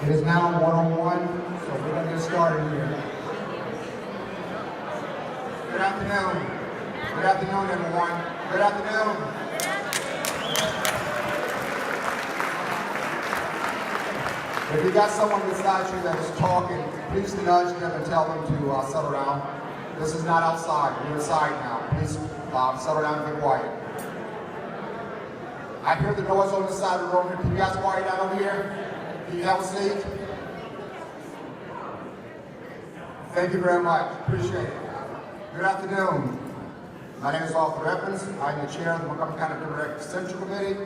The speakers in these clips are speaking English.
It is now 1:01, so we're going to get started here. Good afternoon. Good afternoon, everyone. Good afternoon. If you got someone beside you that is talking, please nudge them and tell them to settle down. This is not outside. We're inside now. Please settle down and be quiet. I hear the noise on the side of the room. Can you guys quiet down over here? Can you have a seat? Thank you very much. Appreciate it. Good afternoon. My name is Arthur Evans. I'm the chair of the Montgomery County Democratic Central Committee.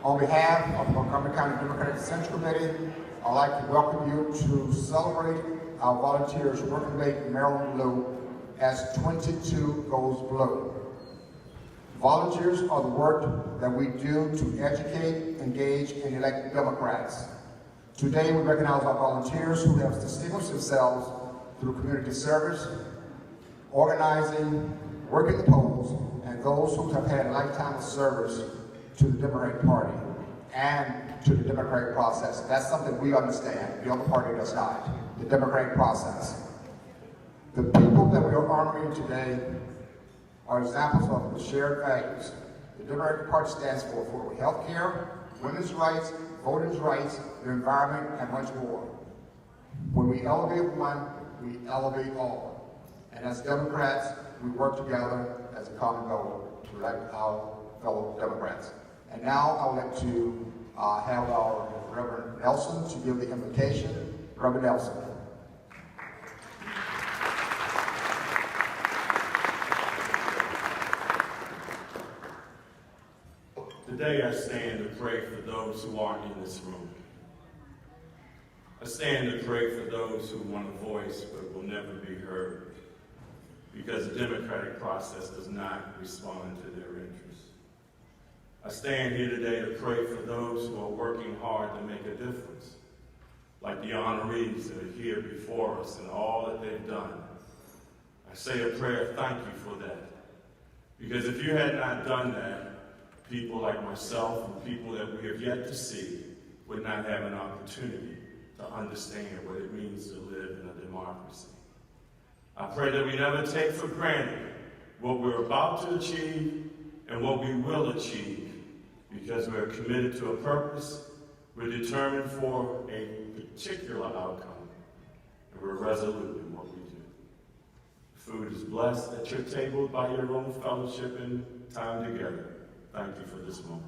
On behalf of the Montgomery County Democratic Central Committee, I'd like to welcome you to celebrate our volunteers working to make Maryland blue as 22 goes blue. Volunteers are the work that we do to educate, engage, and elect Democrats. Today, we recognize our volunteers who have distinguished themselves through community service, organizing, working the polls, and those who have had a lifetime of service to the Democratic Party and to the democratic process. That's something we understand. The other party does not. The democratic process. The people that we are honoring today are examples of the shared values. The Democratic Party stands for health care, women's rights, voters' rights, the environment, and much more. When we elevate one, we elevate all. And as Democrats, we work together as a common goal to elect our fellow Democrats. And now I would like to have our Reverend Nelson to give the invocation. Reverend Nelson. Today I stand to pray for those who aren't in this room. I stand to pray for those who want a voice but will never be heard because the democratic process does not respond to their interests. I stand here today to pray for those who are working hard to make a difference, like the honorees that are here before us and all that they've done. I say a prayer of thank you for that, because if you had not done that, people like myself and people that we have yet to see would not have an opportunity to understand what it means to live in a democracy. I pray that we never take for granted what we're about to achieve and what we will achieve, because we're committed to a purpose, we're determined for a particular outcome, and we're resolute in what we do. Food is blessed at your table by your own fellowship and time together. Thank you for this moment.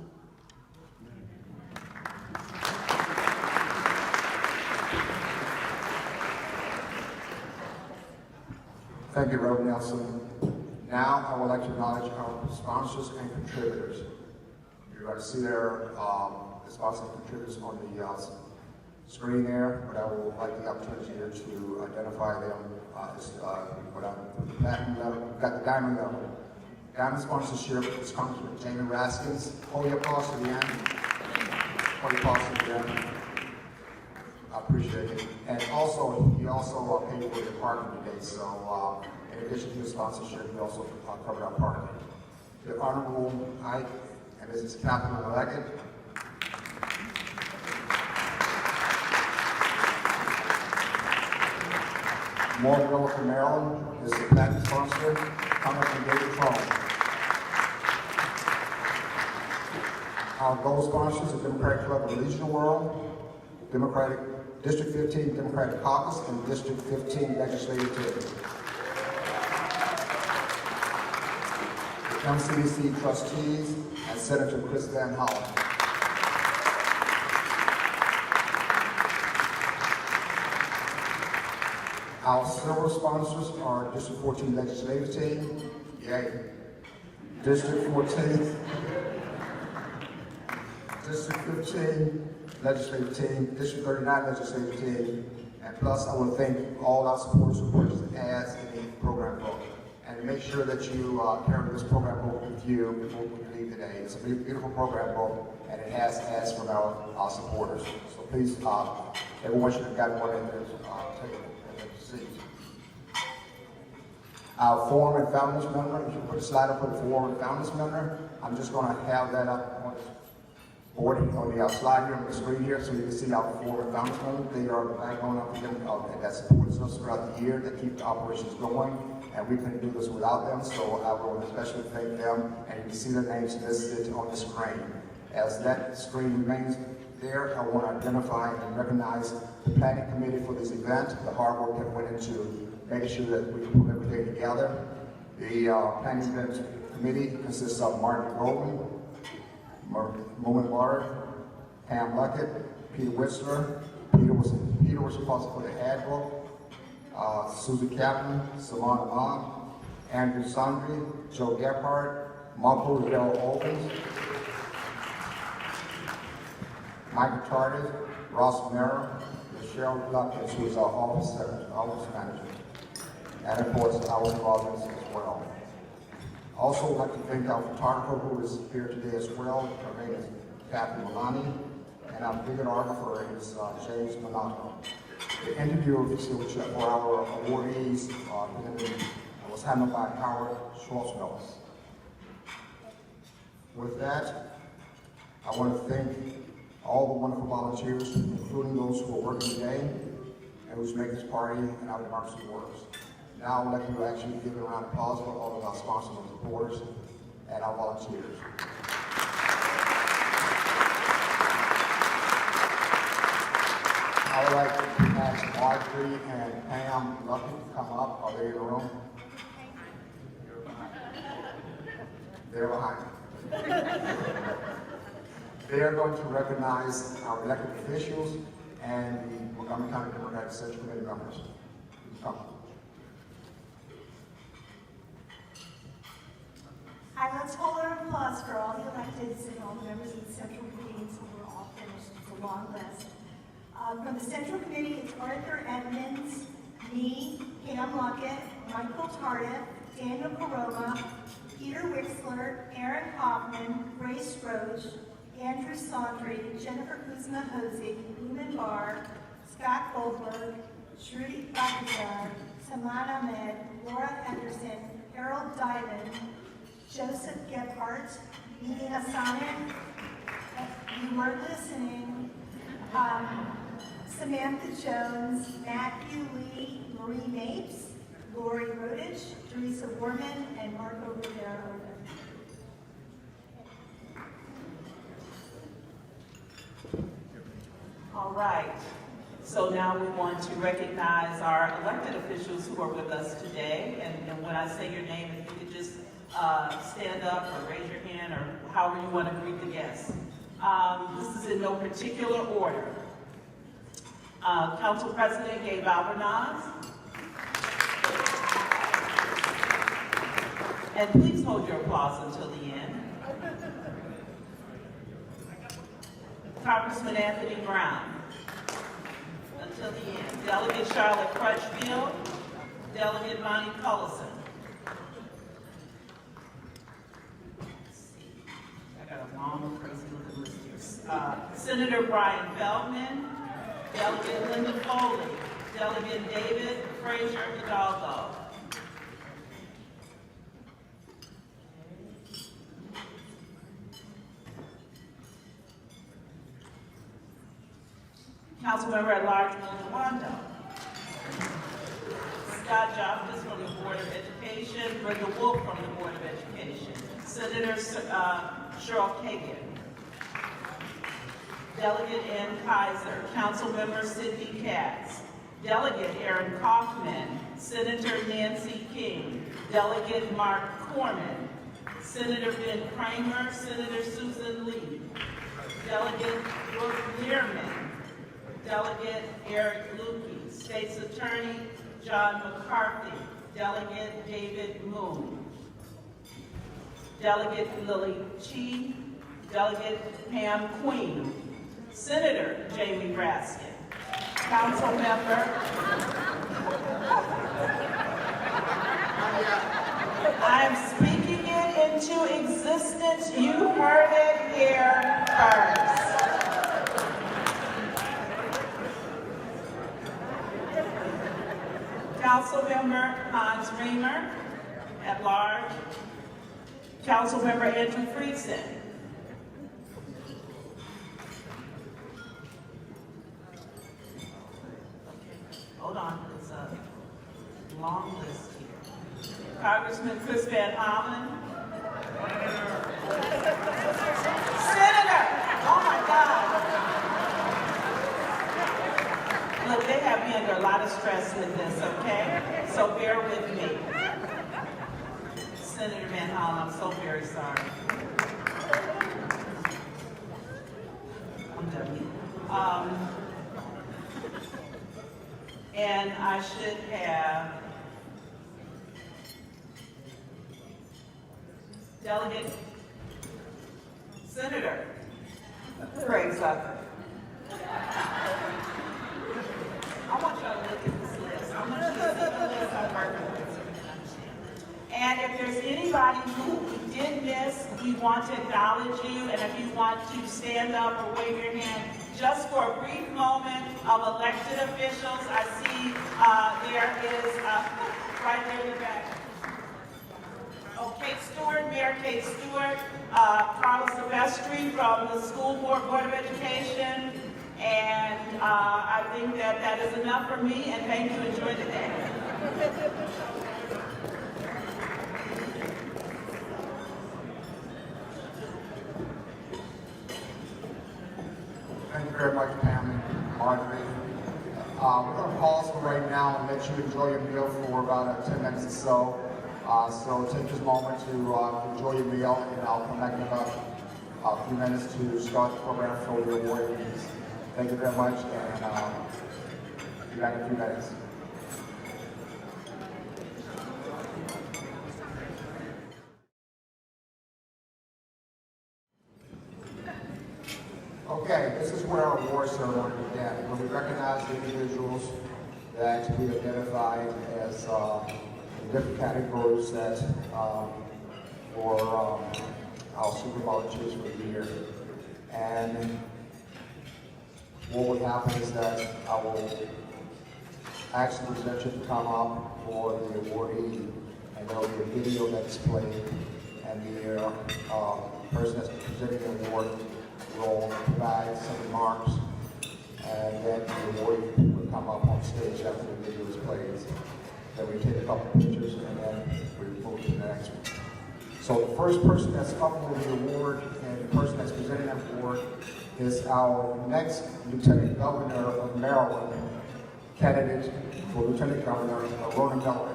Thank you, Reverend Nelson. Now, I would like to acknowledge our sponsors and contributors. You're going to see their sponsors and contributors on the screen there, but I would like the opportunity here to identify them platinum level. We've got the diamond level. Diamond sponsorship is Congressman Jamie Raskins. Hold your applause to the end. Hold your applause to the end. I appreciate it. And also, he also paid for the parking today, so in addition to the sponsorship, we also covered our parking. The Honorable Ike and Mrs. Catherine Leggett. Montgomery from Maryland is the platinum sponsor. Congressman David Trump. Our gold sponsors, the Democratic Club of the Regional World, Democratic District 15 Democratic Caucus, and District 15 Legislative Team. The MCDC trustees and Senator Chris Van Hollen. Our silver sponsors are District 14 Legislative Team, yay. District 14, District 15 Legislative Team, District 39 Legislative Team, and plus I want to thank all our supporters who purchased ads in the program book. And make sure that you carry this program book with you before we leave today. It's a beautiful program book, and it has ads from our supporters. So please, everyone should have gotten one in their table. Our Forum and Founders member, if you put a slide up for the Forum and Founders member, I'm just going to have that up on the board, on the slide here on the screen here, so you can see our Forum and Founders member. They are the backbone of them that supports us throughout the year, that keep the operations going, and we couldn't do this without them, so I want to especially thank them, and you can see their names listed on the screen. As that screen remains there, I want to identify and recognize the planning committee for this event, the hard work that went into making sure that we can put everything together. The planning event committee consists of Martin Goldman, Moen Barr, Pam Luckett, Peter Whistler. Peter was responsible for the ad book. Susie Kaplan, Salon Ahmad, Andrew Sandri, Joe Gephardt, Marco Rivera Owens, Michael Tardif, Ross Mera, Michelle Luckett, who is our office manager, and of course our audience as well. Also, I'd like to thank our photographer who is here today as well. Her name is Kathy Milani, and our videographer is James Monaco. The interview for our awardees was handled by Howard Schwarzfeld. With that, I want to thank all the wonderful volunteers, including those who are working today and who's making this party and our democracy works. Now I'd like to actually give a round of applause for all of our sponsors and supporters and our volunteers. I would like to ask Audrey and Pam Luckett to come up. Are they in the room? They're behind. They are going to recognize our elected officials and the Montgomery County Democratic Central Committee members. Come. Hi, let's hold our applause for all the electeds and all the members of the Central Committee, so we're all finished. It's a long list. From the Central Committee, it's Arthur Edmonds, me, Pam Luckett, Michael Tardif, Daniel Coroma, Peter Wixler, Aaron Hoffman, Grace Roach, Andrew Sondry, Jennifer Kuzma-Hosey, Lumen Barr, Scott Goldberg, Shruti Bhattacharya, Saman Ahmed, Laura Henderson, Harold Diamond, Joseph Gephardt, Nina Hassanen, you were listening, Samantha Jones, Matthew Lee, Marie Mapes, Lori Rodich, Teresa Warman, and Marco Rivera. All right, so now we want to recognize our elected officials who are with us today. And when I say your name, if you could just stand up or raise your hand or however you want to greet the guests. This is in no particular order. Council President Gabe Albornoz. And please hold your applause until the end. Congressman Anthony Brown. Until the end. Delegate Charlotte Crutchfield. Delegate Bonnie Cullison. I got a long, crazy looking list here. Senator Brian Feldman. Delegate Linda Foley. Delegate David Frazier Hidalgo. Councilmember at Large Wanda. Scott Joftis from the Board of Education. Brenda Wolf from the Board of Education. Senator Cheryl Kagan. Delegate Ann Kaiser. Councilmember Sidney Katz. Delegate Aaron Kaufman. Senator Nancy King. Delegate Mark Corman. Senator Ben Kramer. Senator Susan Lee. Delegate Brooke Learman. Delegate Eric Lukey, State's Attorney John McCarthy, Delegate David Moon, Delegate Lily Chee, Delegate Pam Queen, Senator Jamie Raskin, Council Member, I'm speaking it into existence, you heard it here first. Council Councilmember Hans Reamer, at large. Councilmember Andrew Friedson. Hold on, it's a long list here. Congressman Chris Van Hollen. Senator! Oh my God! Look, they have me under a lot of stress with this, okay? So bear with me. Senator Van Hollen, I'm so very sorry. I'm done. And I should have Delegate Senator Craig Zucker. I want y'all to look at this list. I want you to see the list I'm working with so you can understand. And if there's anybody who we did miss, we want to acknowledge you. And if you want to stand up or wave your hand, just for a brief moment of elected officials, I see there is, right there in the back. Oh, Kate Stewart, Mayor Kate Stewart, Carl Silvestri from the School Board of Education, and I think that is enough for me, and thank you. Enjoy the day. Thank you very much, Pam and Marjorie. We're going to pause for right now and let you enjoy your meal for about 10 minutes or so. So take this moment to enjoy your meal, and I'll come back in about a few minutes to start the program for your awardees. Thank you very much, and be back in a few minutes. Okay, this is where our award ceremony began, where we recognize the individuals that we identified as different categories that for our super volunteers for the year. And what would happen is that I will ask the presenter to come up for the awardee, and there will be a video that's played, and the person that's presenting the award will provide some remarks, and then the awardee will come up on stage after the video is played. Then we take a couple of pictures, and then we move to the next one. So the first person that's up for the award, and the person that's presenting that award, is our next Lieutenant Governor of Maryland, candidate for Lieutenant Governor, Rona Miller.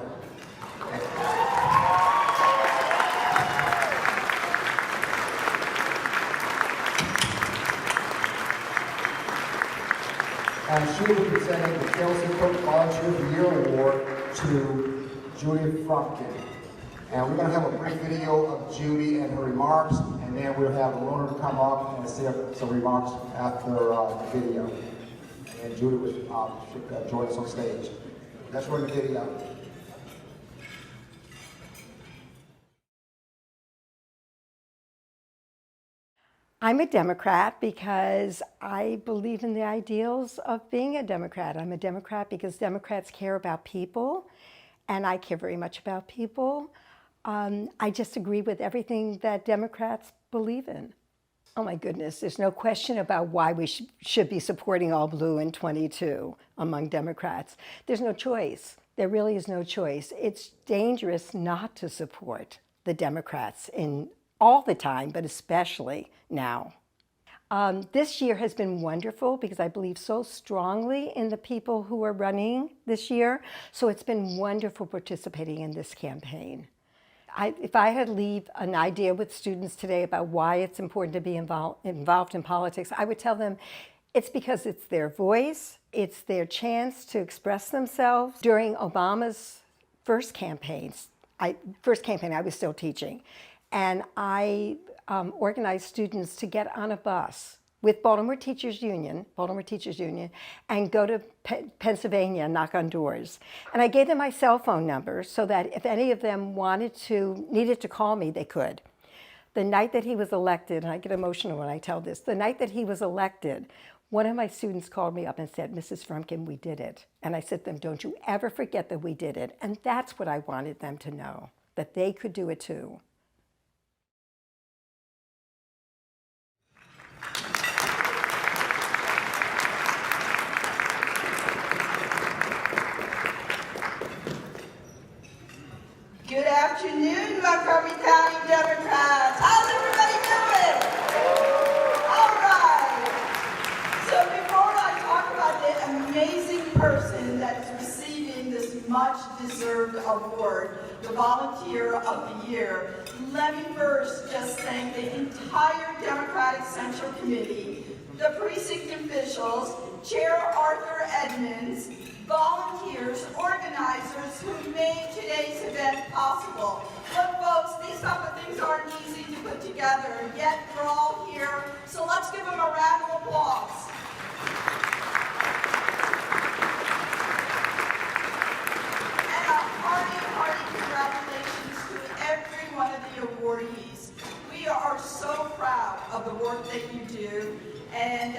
And she will be presenting the Chelsea Cook Volunteer of the Year Award to Judy Frumpkin. And we're going to have a brief video of Judy and her remarks, and then we'll have Rona come up and say some remarks after the video. And Judy should join us on stage. Let's run the video. I'm a Democrat because I believe in the ideals of being a Democrat. I'm a Democrat because Democrats care about people, and I care very much about people. I just agree with everything that Democrats believe in. Oh my goodness, there's no question about why we should be supporting All Blue in 22 among Democrats. There's no choice. There really is no choice. It's dangerous not to support the Democrats in all the time, but especially now. This year has been wonderful because I believe so strongly in the people who are running this year. So it's been wonderful participating in this campaign. If I had to leave an idea with students today about why it's important to be involved in politics, I would tell them it's because it's their voice, it's their chance to express themselves. During Obama's first campaign, I was still teaching, and I organized students to get on a bus with Baltimore Teachers Union, and go to Pennsylvania and knock on doors. And I gave them my cell phone number so that if any of them needed to call me, they could. The night that he was elected, and I get emotional when I tell this, the night that he was elected, One of my students called me up and said, Mrs. Frumkin, we did it. And I said to them, don't you ever forget that we did it. And that's what I wanted them to know, that they could do it too. Good afternoon, Montgomery County Democrats. How's everybody doing? All right. So before I talk about the amazing person that's receiving this much-deserved award, the Volunteer of the Year, let me first just thank the entire Democratic Central Committee, the precinct officials, Chair Arthur Edmonds, volunteers, organizers who made today's event possible. Look, folks, these type of things aren't easy to put together, yet we're all here, so let's give them a round of applause. And a hearty congratulations to every one of the awardees. We are so proud of the work that you do. And,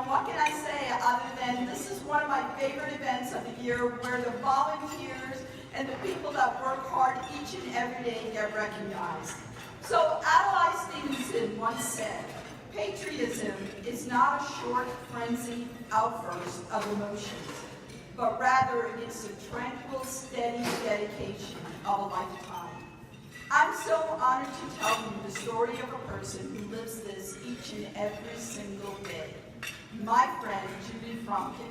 what can I say other than this is one of my favorite events of the year where the volunteers and the people that work hard each and every day get recognized. So Adlai Stevenson once said, patriotism is not a short, frenzied outburst of emotions, but rather it's a tranquil, steady dedication of a lifetime. I'm so honored to tell you the story of a person who lives this each and every single day. My friend, Judy Frumkin.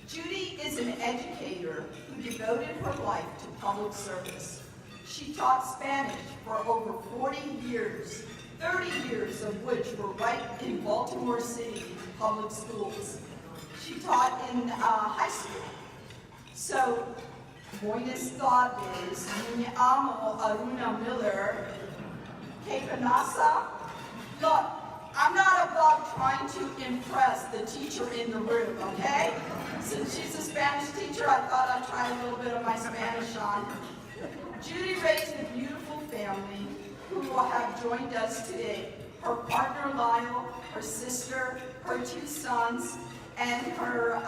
Judy is an educator who devoted her life to public service. She taught Spanish for over 40 years, 30 years of which were right in Baltimore City public schools. She taught in high school. So, buenas tardes, me amo Aruna Miller, Kepanasa. Look, I'm not above trying to impress the teacher in the room, okay? Since she's a Spanish teacher, I thought I'd try a little bit of my Spanish on. Judy raised a beautiful family who have joined us today. Her partner Lyle, her sister, her 2 sons, and her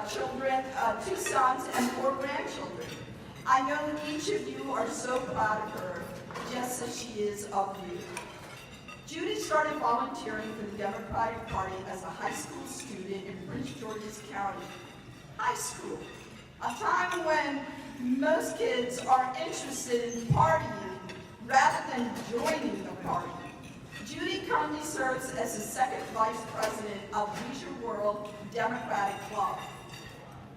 children, 2 sons and 4 grandchildren. I know that each of you are so proud of her, just as she is of you. Judy started volunteering for the Democratic Party as a high school student in Prince George's County. High school, a time when most kids are interested in partying rather than joining the party. Judy currently serves as the 2nd Vice President of Leisure World Democratic Club.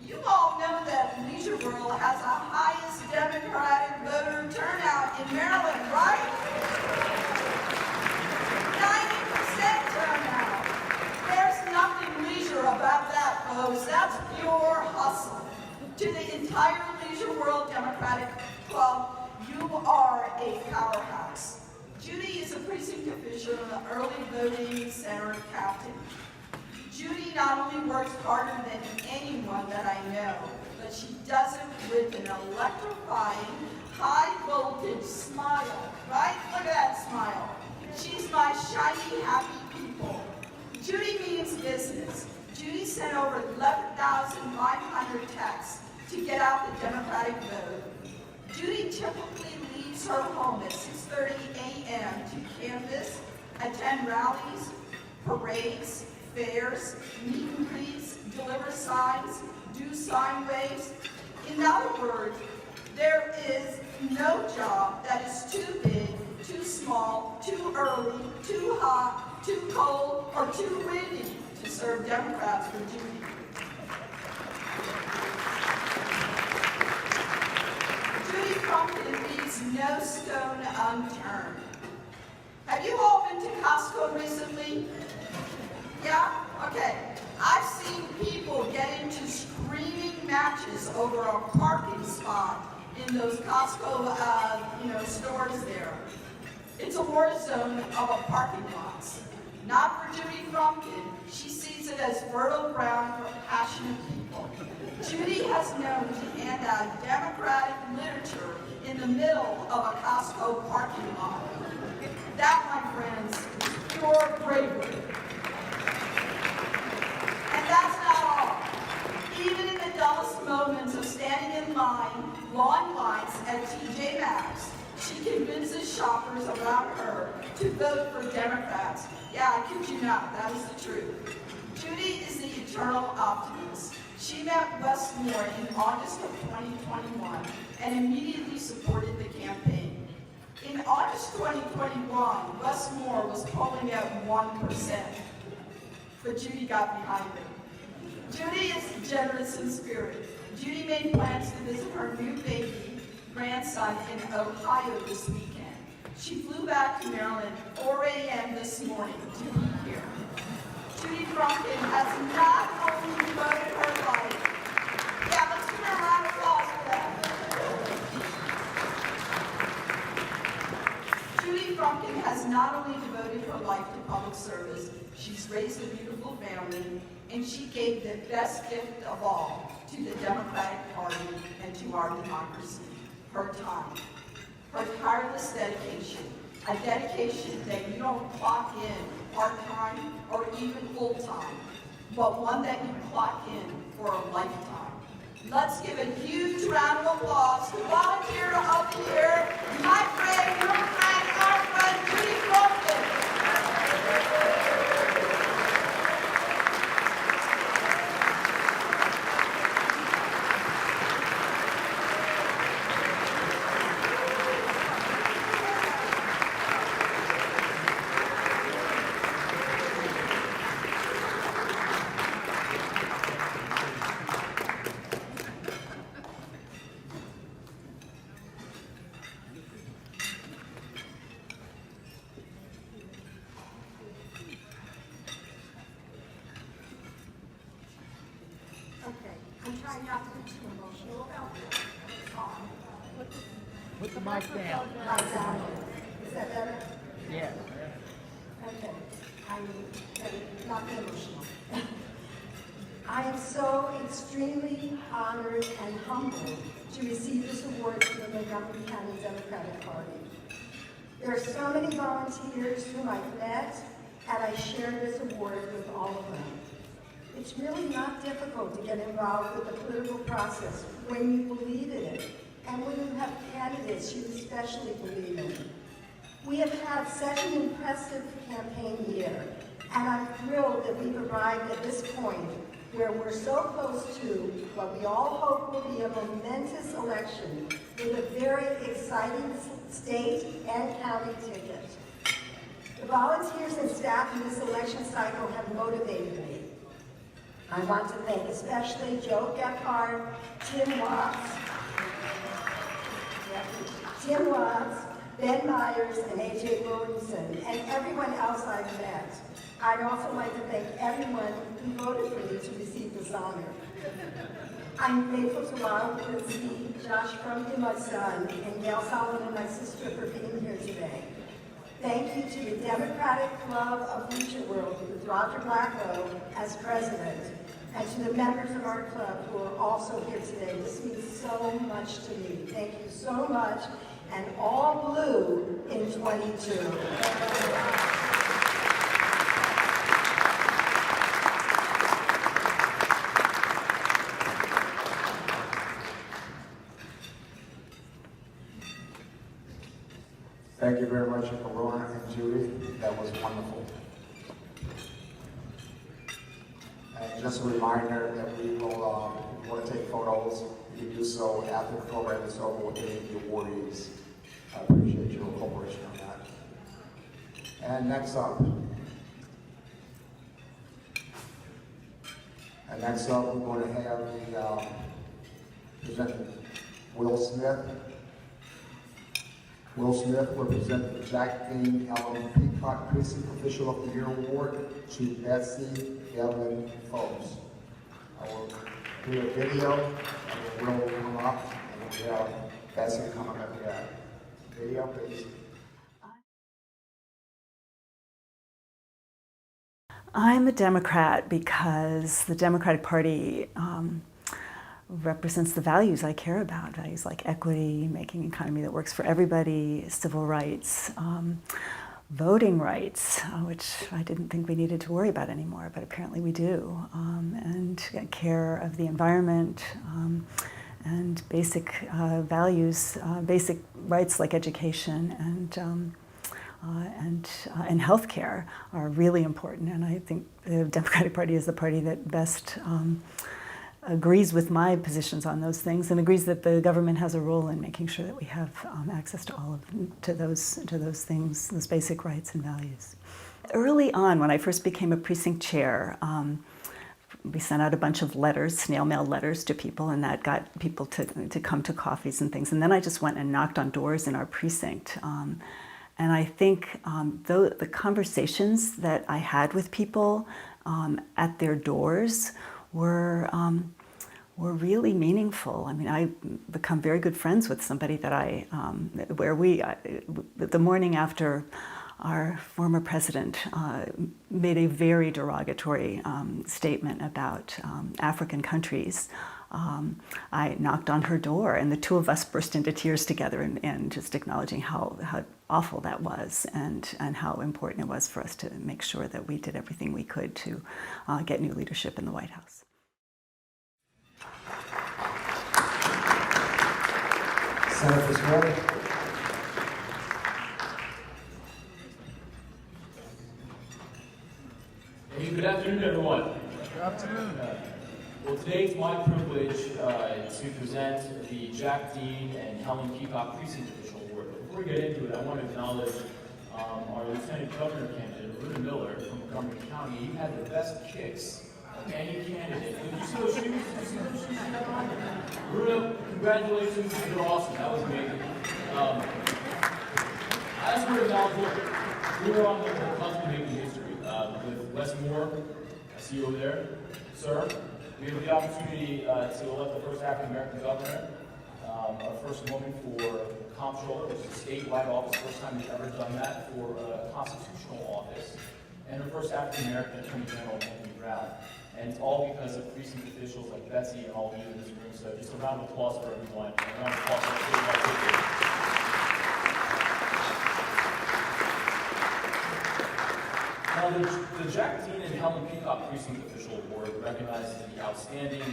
You all know that Leisure World has the highest Democratic voter turnout in Maryland, right? 90% turnout. There's nothing leisure about that, folks. That's pure hustle. To the entire Leisure World Democratic Club, you are a powerhouse. Judy is a precinct official and an early voting center captain. Judy not only works harder than anyone that I know, but she does it with an electrifying, high-voltage smile, right? Look at that smile. She's my shiny, happy people. Judy means business. Judy sent over 11,500 texts to get out the Democratic vote. Judy typically leaves her home at 6:30 a.m. to canvass, attend rallies, parades, fairs, meet and greets, deliver signs, do sign waves. In other words, there is no job that is too big, too small, too early, too hot, too cold, or too windy to serve Democrats for Judy. Judy Frumkin leaves no stone unturned. Have you all been to Costco recently? Yeah? Okay. I've seen people get into screaming matches over a parking spot in those Costco, stores there. It's a war zone of a parking lots. Not for Judy Frumkin. She sees it as fertile ground for passionate people. Judy has known to hand out Democratic literature in the middle of a Costco parking lot. That, my friends, is pure bravery. moments of standing in line, long lines at TJ Maxx, she convinces shoppers around her to vote for Democrats. Yeah, I kid you not, that is the truth. Judy is the eternal optimist. She met Wes Moore in August of 2021 and immediately supported the campaign. In August 2021, Wes Moore was polling at 1%, but Judy got behind him. Judy is generous in spirit. Judy made plans to visit her new baby grandson in Ohio this weekend. She flew back to Maryland 4 a.m. this morning to be here. Judy Frumkin has not only devoted her life. Yeah, let's give her a round of applause for that. Judy Frumkin has not only devoted her life to public service, she's raised a beautiful family, and she gave the best gift of all to the Democratic Party and to our democracy, her time, her tireless dedication, a dedication that you don't clock in part-time or even full-time, but one that you clock in for a lifetime. Let's give a huge round of applause to volunteer of the year, my friend, your friend, our friend, Judy Frumkin. Okay, I'm trying not to be too emotional about this. Put the mic down. Like that. Is that better? Yeah. Okay, I'm not be emotional. I am so extremely honored and humbled to receive this award from the Montgomery County Democratic Party. There are so many volunteers whom I've met, and I share this award with all of them. It's really not difficult to get involved with the political process when you believe in it, and when you have candidates you especially believe in. We have had such an impressive campaign year, and I'm thrilled that we've arrived at this point where we're so close to what we all hope will be a momentous election with a very exciting state and county ticket. The volunteers and staff in this election cycle have motivated me. I want to thank especially Joe Gephardt, Tim Watts, Ben Myers, and A.J. Williamson, and everyone else I've met. I'd also like to thank everyone who voted for me to receive this honor. I'm grateful to Ronald Blinsky, Josh Frumkin, my son, and Gail Solomon, my sister, for being here today. Thank you to the Democratic Club of Leisure World with Roger Blacko as president, and to the members of our club who are also here today. This means so much to me. Thank you so much, and all blue in 22. Thank you very much, Aurora and Judy. That was wonderful. And just a reminder that we will, if you want to take photos, you can do so after the program is over with the awardees. I appreciate your cooperation on that. And next up, we're going to have the present Will Smith. Will Smith will present the Jack Dean Allen Peacock Precinct Official of the Year Award to Betsy Devlin Folks. I will do a video, and then Will come up, and we'll have Betsy come up after that. Video, please. I'm a Democrat because the Democratic Party represents the values I care about, values like equity, making an economy that works for everybody, civil rights. voting rights, which I didn't think we needed to worry about anymore, but apparently we do, and care of the environment, and basic values, basic rights like education and healthcare are really important. And I think the Democratic Party is the party that best agrees with my positions on those things, and agrees that the government has a role in making sure that we have access to those things, those basic rights and values. Early on, when I first became a precinct chair, we sent out a bunch of letters, snail mail letters to people, and that got people to come to coffees and things. And then I just went and knocked on doors in our precinct. And I think the conversations that I had with people at their doors were really meaningful. I mean, I become very good friends with somebody that the morning after our former president made a very derogatory statement about African countries. I knocked on her door, and the two of us burst into tears together and just acknowledging how awful that was, and how important it was for us to make sure that we did everything we could to get new leadership in the White House. Senator Fitzgerald. Hey, good afternoon, everyone. Good afternoon. Well, today it's my privilege to present the Jack Dean and Helen Peacock Precinct Official Award. But before we get into it, I want to acknowledge our Lieutenant Governor candidate, Rita Miller from Montgomery County. You had the best kicks of any candidate. Did you see those shoes? Did you see those shoes you had on? Rita, congratulations. You're awesome. That was amazing. I just want to acknowledge we were on the cusp of making history with Wes Moore. I see you over there, sir. We have the opportunity to elect the first African-American governor, our first woman for comptroller, which is a statewide office, first time we've ever done that for a constitutional office, and our first African-American Attorney General, Anthony Brown. And it's all because of precinct officials like Betsy and all of you in this room. So just a round of applause for everyone. And a round of applause for everyone. Now, the Jack Dean and Helen Peacock Precinct Official Award recognizes the outstanding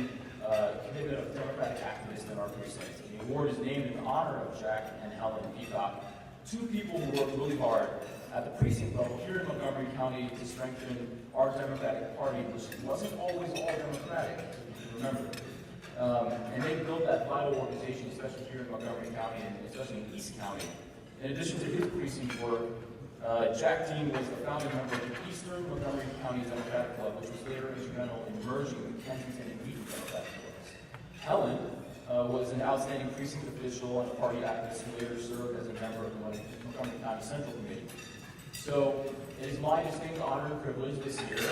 commitment of Democratic activists in our precinct. The award is named in honor of Jack and Helen Peacock, two people who worked really hard at the precinct level here in Montgomery County to strengthen our Democratic Party, which wasn't always all Democratic, if you remember. And they built that vital organization, especially here in Montgomery County and especially in East County. In addition to his precinct work, Jack Dean was the founding member of the Eastern Montgomery County Democratic Club, which was later instrumental in merging the Kensington and Wheaton Democratic Clubs. Helen was an outstanding precinct official and a party activist who later served as a member of the Montgomery County Central Committee. So it is my distinct honor and privilege this year to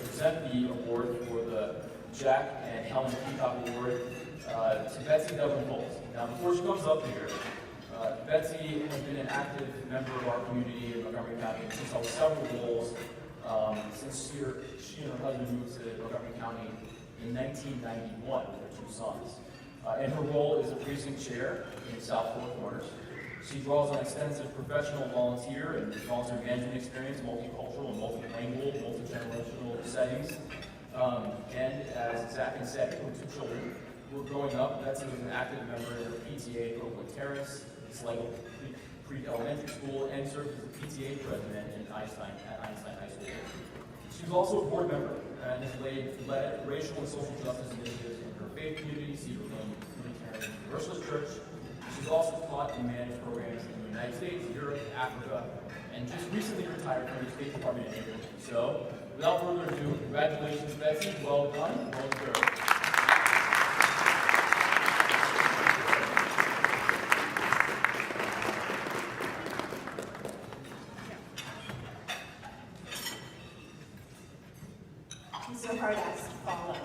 present the award for the Jack and Helen Peacock Award to Betsy Dublin-Bowles. Now, before she comes up here, Betsy has been an active member of our community in Montgomery County and she's held several roles since she and her husband moved to Montgomery County in 1991 with their two sons. And her role is a precinct chair in South Four Corners. She draws on extensive professional volunteer and volunteer management experience, multicultural and multilingual, multi-generational settings. And as Zach and said, with two children who were growing up, Betsy was an active member in her PTA at Oakwood Terrace, Sligo Pre-Elementary School, and served as the PTA president at Einstein High School. She was also a board member and has led racial and social justice initiatives in her faith community, Cedar Lane Unitarian Universalist Church. She's also taught and managed programs in the United States, Europe, Africa, and just recently retired from the State Department of Energy. So, without further ado, congratulations, Betsy. Well done. Well deserved. It's so hard acts to follow.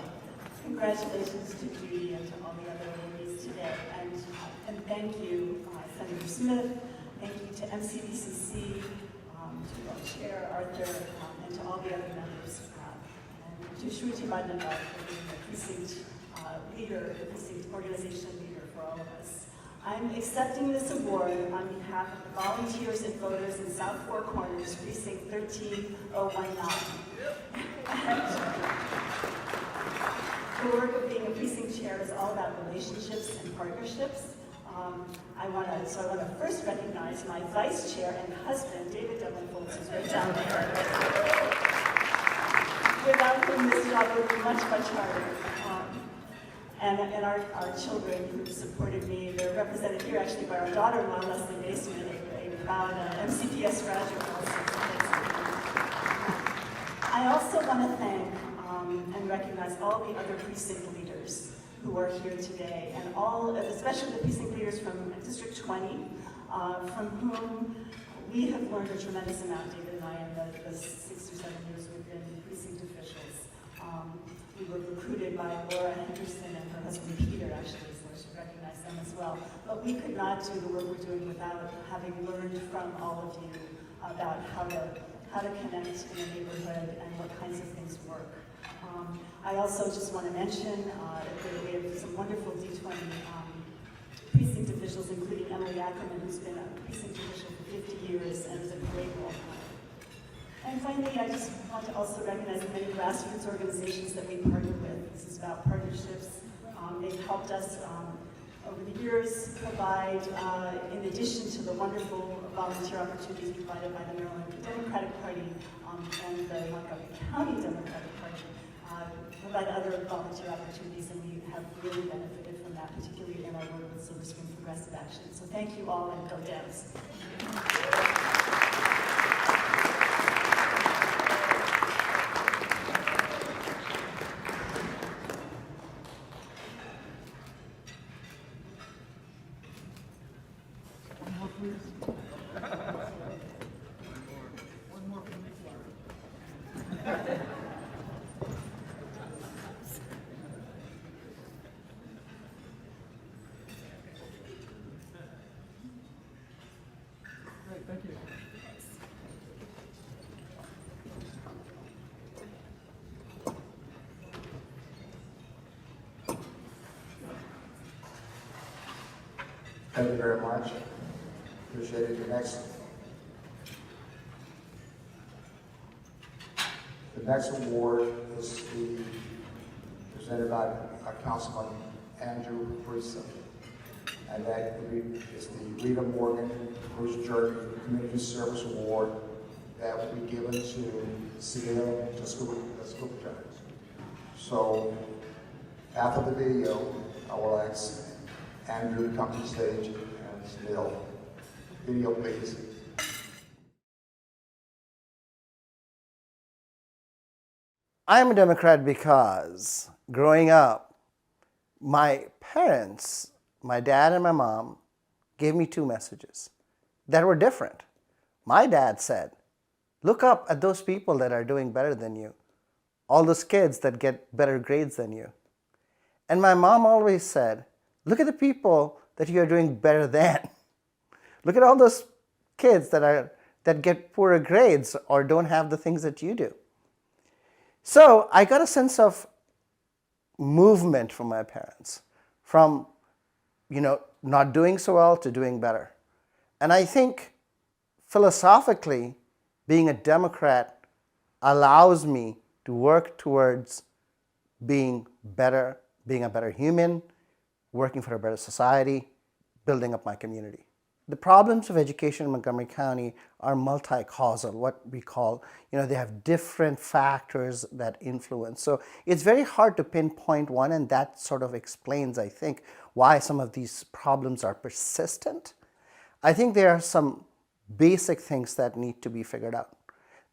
Congratulations to Judy and to all the other ladies today. And thank you, Senator Smith. Thank you to MCBCC, to our chair, Arthur, and to all the other members. And to Shruti Madnava for being the precinct leader, the precinct organization leader for all of us. I'm accepting this award on behalf of the volunteers and voters in South Four Corners, Precinct 13019. The work of being a precinct chair is all about relationships and partnerships. I want to first recognize my vice chair and husband, David Dublin Foltz, who's right down there. Without whom this job would be much, much harder. And our children who supported me, they're represented here actually by our daughter-in-law, Leslie Baseman, a proud MCPS graduate also. I also want to thank and recognize all the other precinct leaders who are here today, and especially the precinct leaders from District 20, from whom we have learned a tremendous amount, David and I, in the 6 or 7 years we've been precinct officials. We were recruited by Laura Henderson and her husband Peter, actually, so I should recognize them as well. But we could not do the work we're doing without having learned from all of you about how to connect in a neighborhood and what kinds of things work. I also just want to mention that we have some wonderful D20 precinct officials, including Emily Ackerman, who's been a precinct official for 50 years and is a great role model. And finally, I just want to also recognize the many grassroots organizations that we partner with. This is about partnerships. They've helped us over the years provide, in addition to the wonderful volunteer opportunities provided by the Maryland Democratic Party and the Montgomery County Democratic Party, provide other volunteer opportunities, and we have really benefited from that, particularly in our work with Silver Spring Progressive Action. So thank you all, and go Dems. Thank you very much. Appreciate it. The next award is presented by Councilman Andrew Brisa, and that is the Rita Morgan Bruce Jerky Community Service Award that will be given to Celia Tascupa. So after the video, I will ask Andrew to come to the stage and Celia. Video, please. I'm a Democrat because growing up, my parents, my dad and my mom, gave me two messages that were different. My dad said, look up at those people that are doing better than you, all those kids that get better grades than you. And my mom always said, look at the people that you are doing better than. Look at all those kids that get poorer grades or don't have the things that you do. So I got a sense of movement from my parents, from not doing so well to doing better. And I think philosophically, being a Democrat allows me to work towards being better, being a better human, working for a better society, building up my community. The problems of education in Montgomery County are multi-causal, what we call, they have different factors that influence. So it's very hard to pinpoint one, and that sort of explains, I think, why some of these problems are persistent. I think there are some basic things that need to be figured out.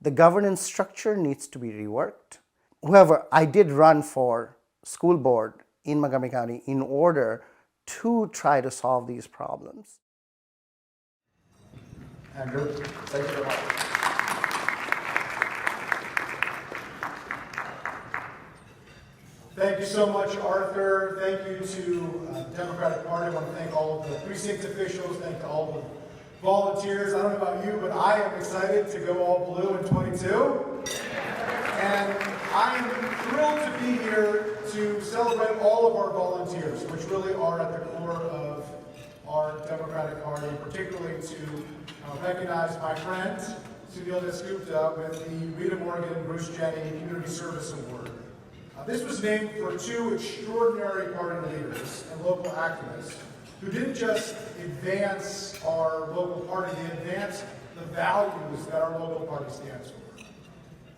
The governance structure needs to be reworked. However, I did run for school board in Montgomery County in order to try to solve these problems. Andrew, thank you very much. Thank you so much, Arthur. Thank you to the Democratic Party. I want to thank all of the precinct officials. Thank to all the volunteers. I don't know about you, but I am excited to go all blue in 22. And I am thrilled to be here to celebrate all of our volunteers, which really are at the core of our particularly to recognize my friend, Sunil Dasgupta, with the Rita Morgan Bruce Jenny Community Service Award. This was named for two extraordinary party leaders and local activists who didn't just advance our local party, they advanced the values that our local party stands for.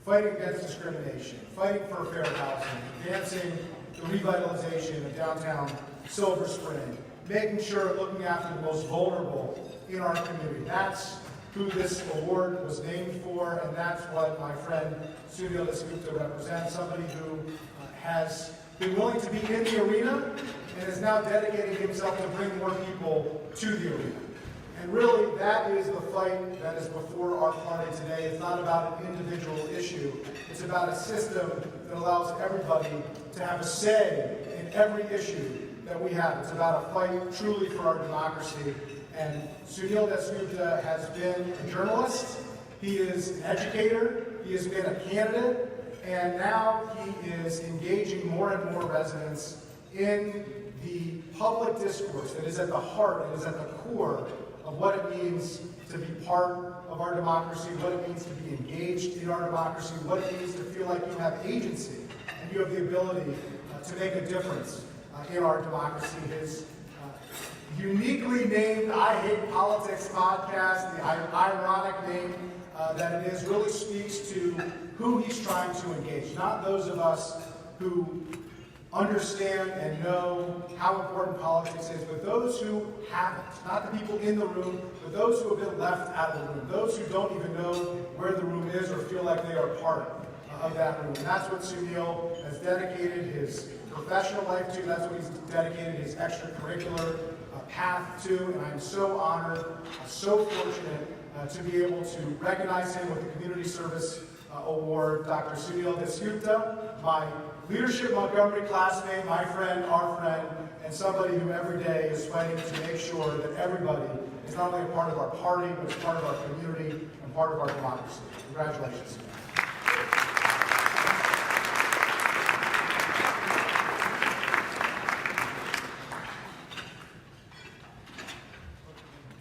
Fighting against discrimination, fighting for fair housing, advancing the revitalization of downtown Silver Spring, making sure looking after the most vulnerable in our community. That's who this award was named for, and that's what my friend Sunil Dasgupta represents, somebody who has been willing to be in the arena and is now dedicating himself to bring more people to the arena. And really, that is the fight that is before our party today. It's not about an individual issue. It's about a system that allows everybody to have a say in every issue that we have. It's about a fight truly for our democracy. And Sunil Dasgupta has been a journalist. He is an educator. He has been a candidate. And now he is engaging more and more residents in the public discourse that is at the heart, that is at the core of what it means to be part of our democracy, what it means to be engaged in our democracy, what it means to feel like you have agency and you have the ability to make a difference in our democracy. His uniquely named I Hate Politics podcast, the ironic name that it is, really speaks to who he's trying to engage, not those of us who understand and know how important politics is, but those who haven't, not the people in the room, but those who have been left out of the room, those who don't even know where the room is or feel like they are part of that room. And that's what Sunil has dedicated his professional life to, that's what he's dedicated his extracurricular path to, and I'm so honored, so fortunate to be able to recognize him with the Community Service Award. Dr. Sunil Dasgupta, my Leadership Montgomery classmate, my friend, our friend, and somebody who every day is fighting to make sure that everybody is not only a part of our party, but is part of our community and part of our democracy. Congratulations.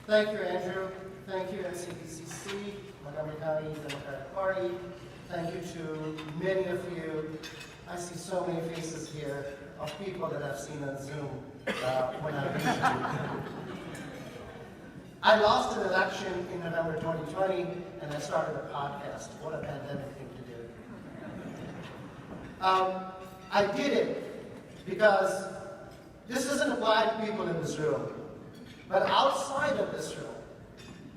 Thank you, Andrew. Thank you, NCPCC, Montgomery County Democratic Party. Thank you to many of you. I see so many faces here of people that I've seen on Zoom when I visit. I lost an election in November 2020, and I started a podcast. What a pandemic thing to do. I did it because this doesn't apply to people in this room, but outside of this room,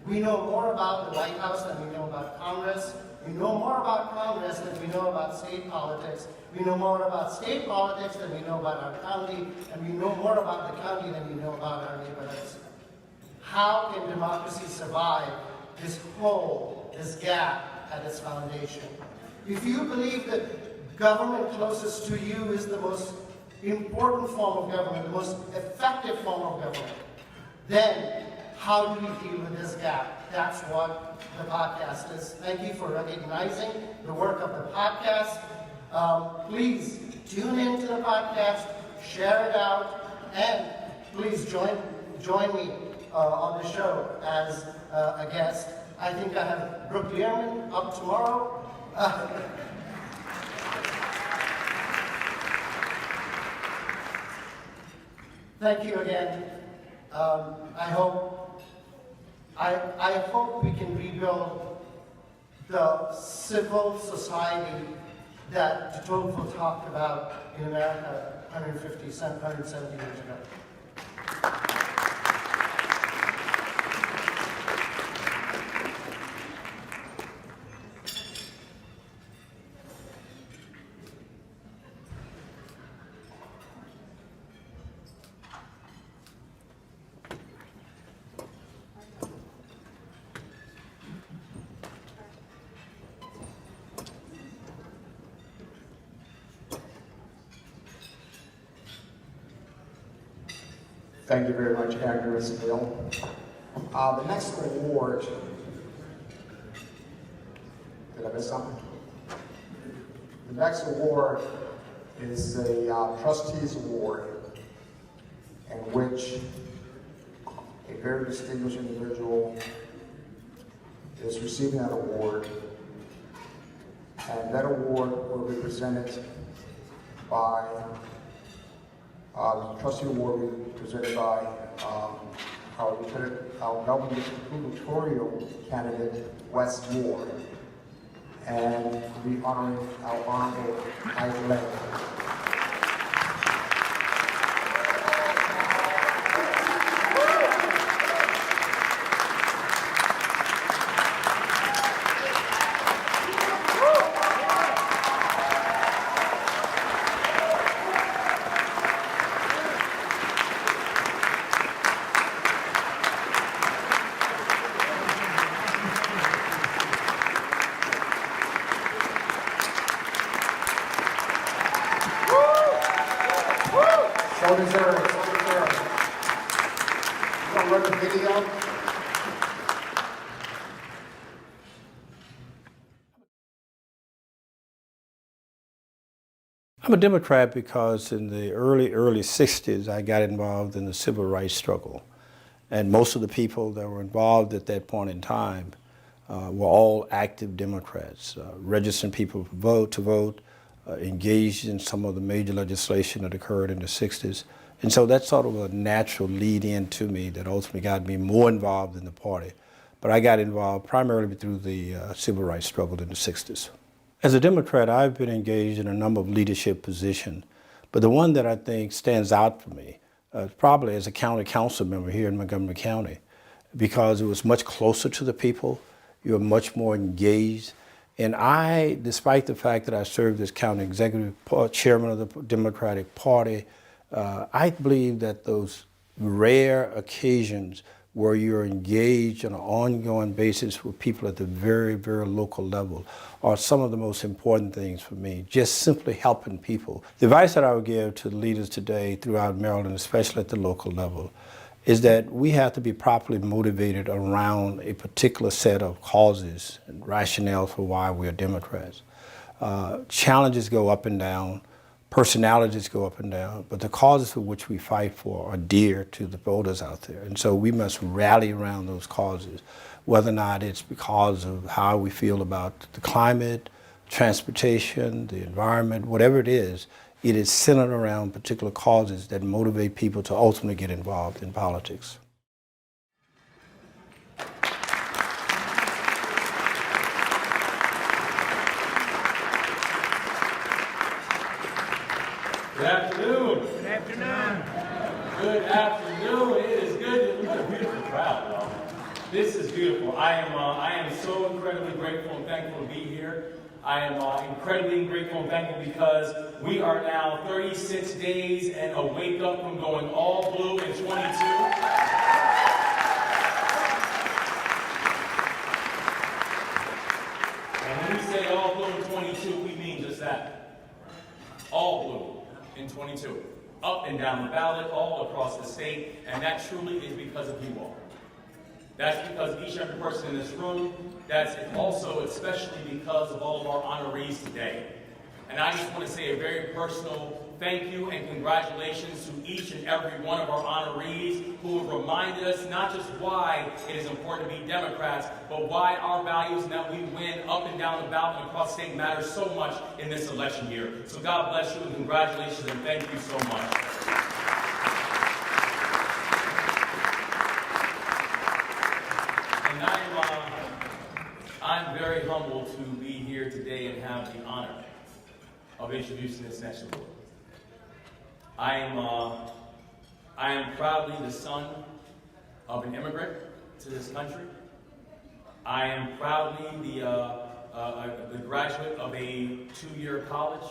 we know more about the White House than we know about Congress. We know more about Congress than we know about state politics. We know more about state politics than we know about our county, and we know more about the county than we know about our neighborhoods. How can democracy survive this hole, this gap at its foundation? If you believe that government closest to you is the most important form of government, the most effective form of government, then how do we deal with this gap? That's what the podcast is. Thank you for recognizing the work of the podcast. Please tune into the podcast, share it out, and please join me on the show as a guest. I think I have Brooke Learman up tomorrow. Thank you again. I hope we can rebuild the civil society that de Tocqueville talked about in America 170 years ago. Thank you very much, Andrew and Sunil. The next award, did I miss something? The next award is a Trustees Award, in which a very distinguished individual is receiving that award, and that award will be presented by, the trustee award will be presented by our gubernatorial candidate, Wes Moore, and we'll be honoring our honorable Ivy. So deserved, so deserved. You gonna run the video? I'm a Democrat because in the early 60s, I got involved in the civil rights struggle. And most of the people that were involved at that point in time were all active Democrats, registering people to vote, engaged in some of the major legislation that occurred in the 60s. And so that's sort of a natural lead in to me that ultimately got me more involved in the party. But I got involved primarily through the civil rights struggle in the 60s. As a Democrat, I've been engaged in a number of leadership positions, but the one that I think stands out for me, probably as a county council member here in Montgomery County, because it was much closer to the people, you were much more engaged. And I, despite the fact that I served as county executive chairman of the Democratic Party, I believe that those rare occasions where you're engaged on an ongoing basis with people at the very, very local level are some of the most important things for me, just simply helping people. The advice that I would give to the leaders today throughout Maryland, especially at the local level, is that we have to be properly motivated around a particular set of causes and rationale for why we are Democrats. Challenges go up and down, personalities go up and down, but the causes for which we fight for are dear to the voters out there. And so we must rally around those causes, whether or not it's because of how we feel about the climate, transportation, the environment, whatever it is centered around particular causes that motivate people to ultimately get involved in politics. Good afternoon. Good afternoon. Good afternoon. It is good. Look at a beautiful crowd, y'all. This is beautiful. I am so incredibly grateful and thankful to be here. I am incredibly grateful and thankful because we are now 36 days and a wake up from going all blue in 22. And when we say all blue in 22, we mean just that. All blue in 22. Up and down the ballot, all across the state, and that truly is because of you all. That's because of each and every person in this room. That's also especially because of all of our honorees today. And I just want to say a very personal thank you and congratulations to each and every one of our honorees who have reminded us not just why it is important to be Democrats, but why our values and that we win up and down the ballot and across the state matter so much in this election year. So God bless you and congratulations and thank you so much. And I'm very humbled to be here today and have the honor of introducing this next award. I am proudly the son of an immigrant to this country. I am proudly the graduate of a 2-year college,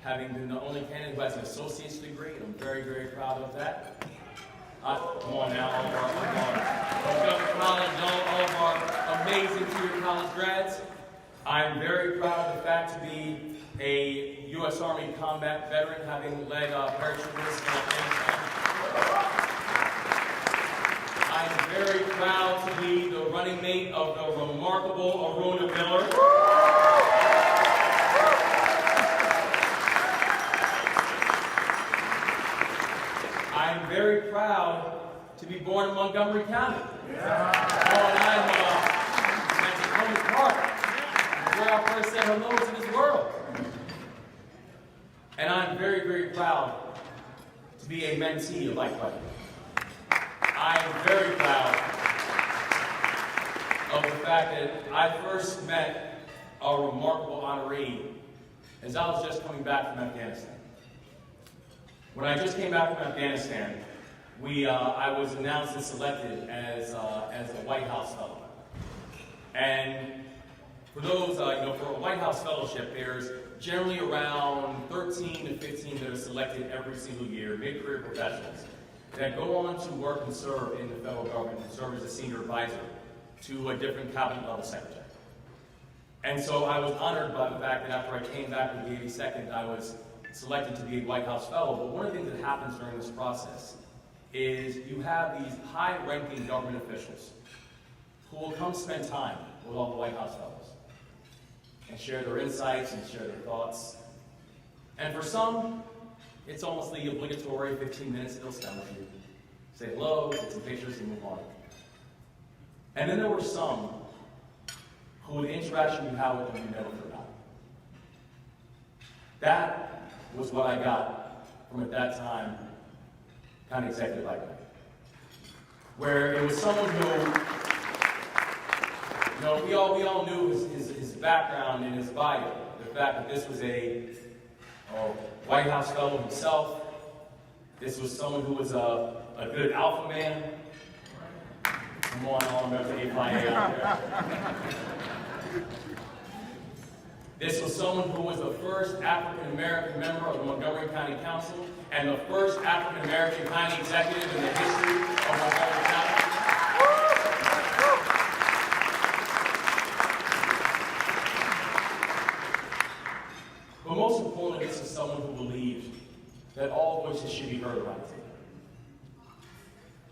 having been the only candidate who has an associate's degree, and I'm very, very proud of that. Come on now, all of our college, all of our amazing 2-year college grads. I'm very proud of the fact to be a U.S. Army combat veteran, having led paratroopers in Afghanistan. I'm very proud to be the running mate of the remarkable Aruna Miller. I'm very proud to be born in Montgomery County. And I'm at Tacoma Park, where I first said hello to this world. And I'm very, very proud to be a mentee of Ike Buddy. I am very proud of the fact that I first met a remarkable honoree as I was just coming back from Afghanistan. When I just came back from Afghanistan, I was announced and selected as a White House Fellow. And for those, for a White House Fellowship, there's generally around 13 to 15 that are selected every single year, mid-career professionals, that go on to work and serve in the federal government and serve as a senior advisor to a different cabinet level secretary. And so I was honored by the fact that after I came back with the 82nd, I was selected to be a White House Fellow. But one of the things that happens during this process is you have these high-ranking government officials who will come spend time with all the White House Fellows and share their insights and share their thoughts. And for some, it's almost the obligatory 15 minutes they'll spend with you. Say hello, get some pictures, and move on. And then there were some who the interaction you had with them you never forgot. That was what I got from, at that time, County Executive Ike Buddy, where it was someone who, we all knew his background and his bio. The fact that this was a White House Fellow himself. This was someone who was a good alpha man. Come on, all members of the AFIA out there. This was someone who was the first African-American member of the Montgomery County Council and the first African-American county executive in the history of Montgomery County. But most importantly, this is someone who believed that all voices should be heard around the table.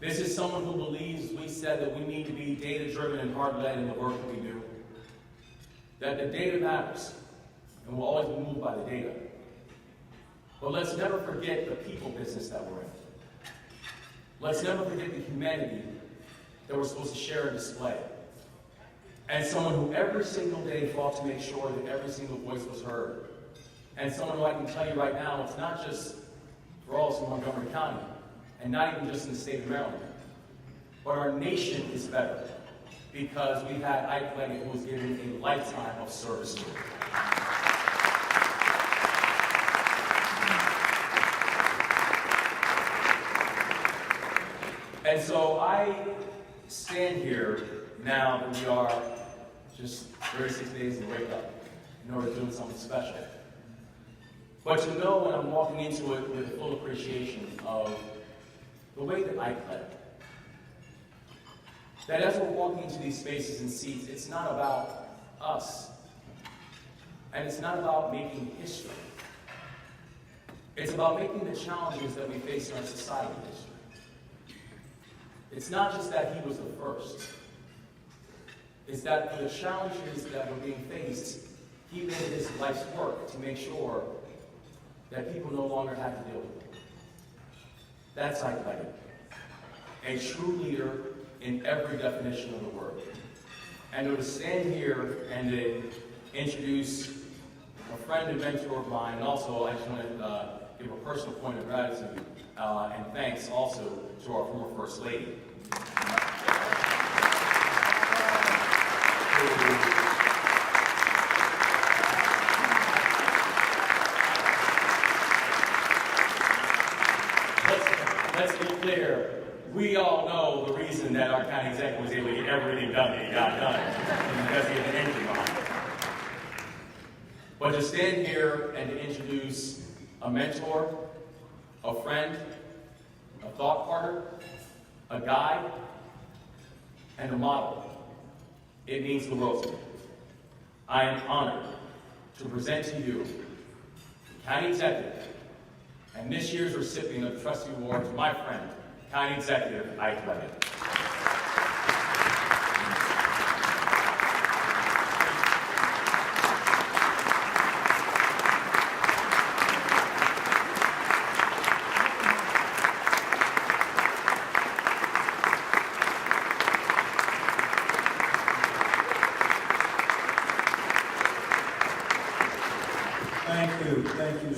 This is someone who believes, we said, that we need to be data-driven and hard-led in the work that we do. That the data matters, and we'll always be moved by the data. But let's never forget the people business that we're in. Let's never forget the humanity that we're supposed to share and display. And someone who every single day fought to make sure that every single voice was heard. And someone who I can tell you right now, it's not just for all of us in Montgomery County, and not even just in the state of Maryland, but our nation is better because we've had Ike Buddy who was given a lifetime of service to it. And so I stand here now that we are just 36 days to wake up in order to do something special. But to know when I'm walking into it with a full appreciation of the way that Ike led. That as we're walking into these spaces and seats, it's not about us. And it's not about making history. It's about making the challenges that we face in our society history. It's not just that he was the first. It's that for the challenges that were being faced, he made his life's work to make sure that people no longer had to deal with it. That's Ike Buddy, a true leader in every definition of the word. And to stand here and to introduce a friend and mentor of mine, and also I just want to give a personal point of gratitude and thanks also to our former First Lady. Let's be clear, we all know the reason that our county executive was able to get everything done that he got done, is because he had an engine behind it. But to stand here and to introduce a mentor, a friend, a thought partner, a guide, and a model, it means the world to me. I am honored to present to you the county executive and this year's recipient of the Trustee Award to my friend, County Executive Ike Buddy.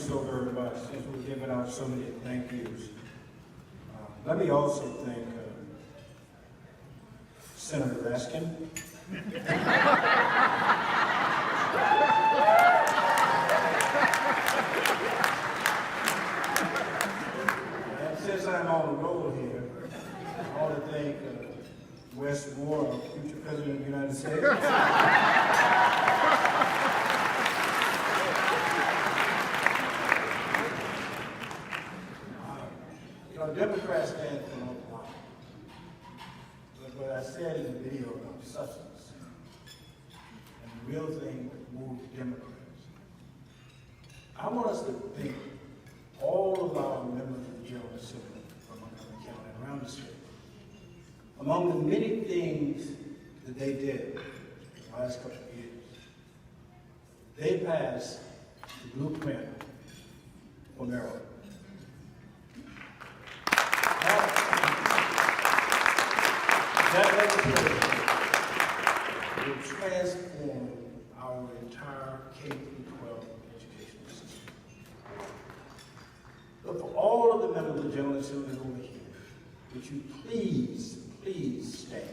so very much, since we're giving out so many thank yous. Let me also thank Senator Raskin. And since I'm on the roll here, I want to thank Wes Moore, our future President of the United States. Democrats stand for no line. But what I said in the video about substance and the real thing that moved Democrats, I want us to think all of our members of the General Assembly from Montgomery County and around the state. Among the many things that they did in the last couple of years, they passed the blueprint for Maryland. That legislation will transform our entire K-12 educational system. But for all of the members of the General Assembly over here, would you please, please stand?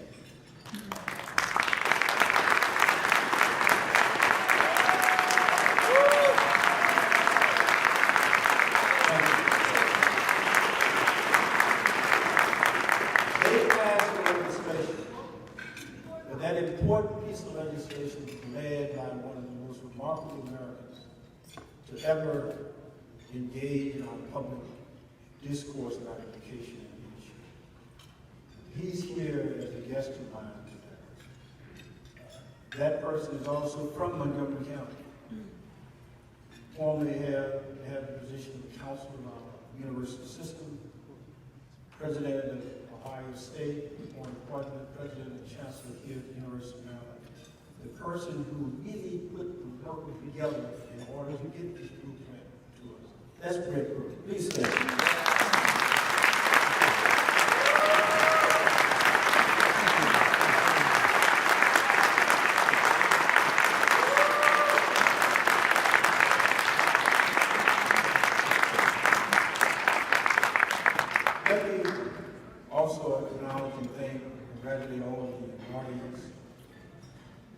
Important piece of legislation led by one of the most remarkable Americans to ever engage in our public discourse about education and leadership. He's here as a guest of mine today. That person is also from Montgomery County. Formerly had the position of counselor of our university system, president of Ohio State, more importantly, president and chancellor here at the University of Maryland. The person who really put the work together in order to get this blueprint to us. That's Brett Brewer. Please stand. Also acknowledge and thank and congratulate all of the audience,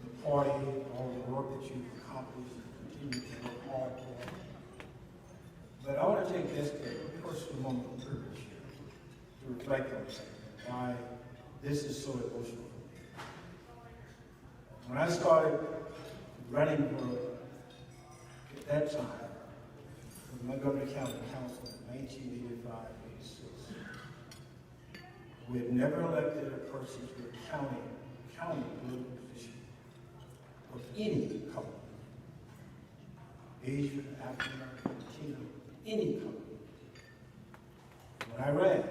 the party, all the work that you've accomplished and continue to work hard for. But I want to take this personal moment of privilege here to reflect on why this is so emotional for me. When I started running for, at that time, the Montgomery County Council in 1985. We had never elected a person to a county political position of any color, Asian, African American, Latino, any color. When I ran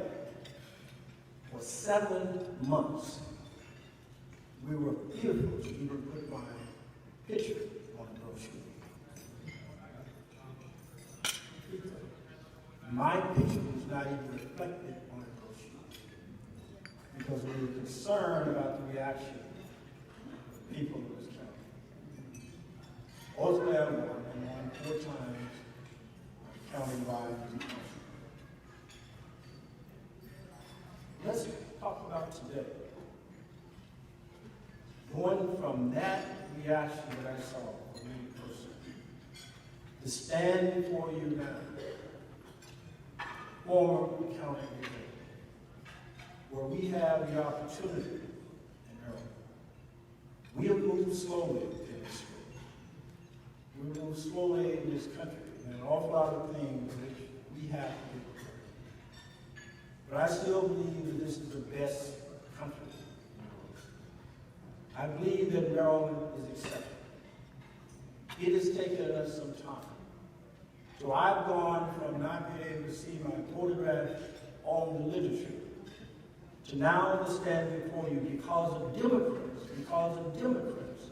for 7 months, we were fearful to even put my picture on the brochure. My picture was not even reflected on the brochure, because we were concerned about the reaction of the people of this county. Ultimately, I won 4 times, countywide. Let's talk about today. Going from that reaction that I saw from any person to stand before you now, former county executive, where we have the opportunity in Maryland. We have moved slowly in this state. We have moved slowly in this country, and an awful lot of things which we have to do. But I still believe that this is the best country. I believe that Maryland is exceptional. It has taken us some time. So I've gone from not being able to see my photograph on the literature to now understand before you because of Democrats,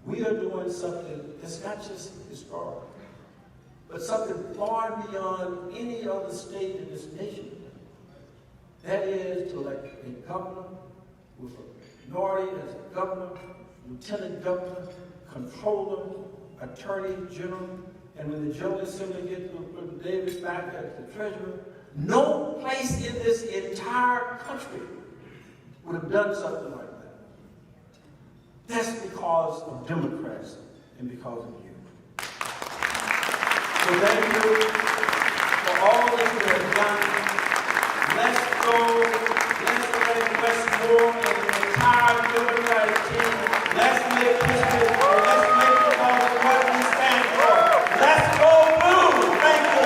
we are doing something that's not just historic, but something far beyond any other state in this nation. That is to elect a governor with a minority as a governor, lieutenant governor, controller, attorney general, and when the General Assembly gets Davis back as the treasurer, no place in this entire country would have done something like that. That's because of Democrats and because of you. So thank you for all that you have done. Let's go, let's elect Westmore and the entire Democratic team. Let's make history, let's make it all what we stand for. Let's go blue! Thank you.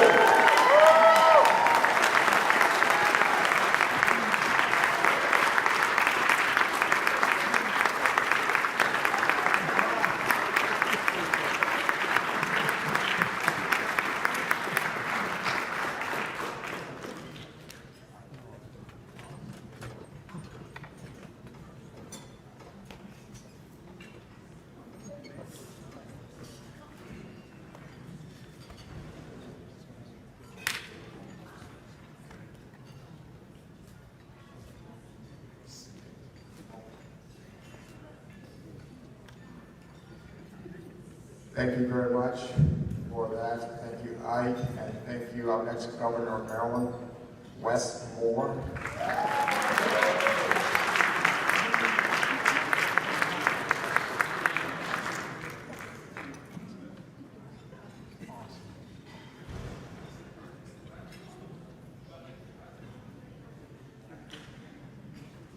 Thank you very much for that. Thank you, Ike, and thank you, our next Governor of Maryland, Wes Moore.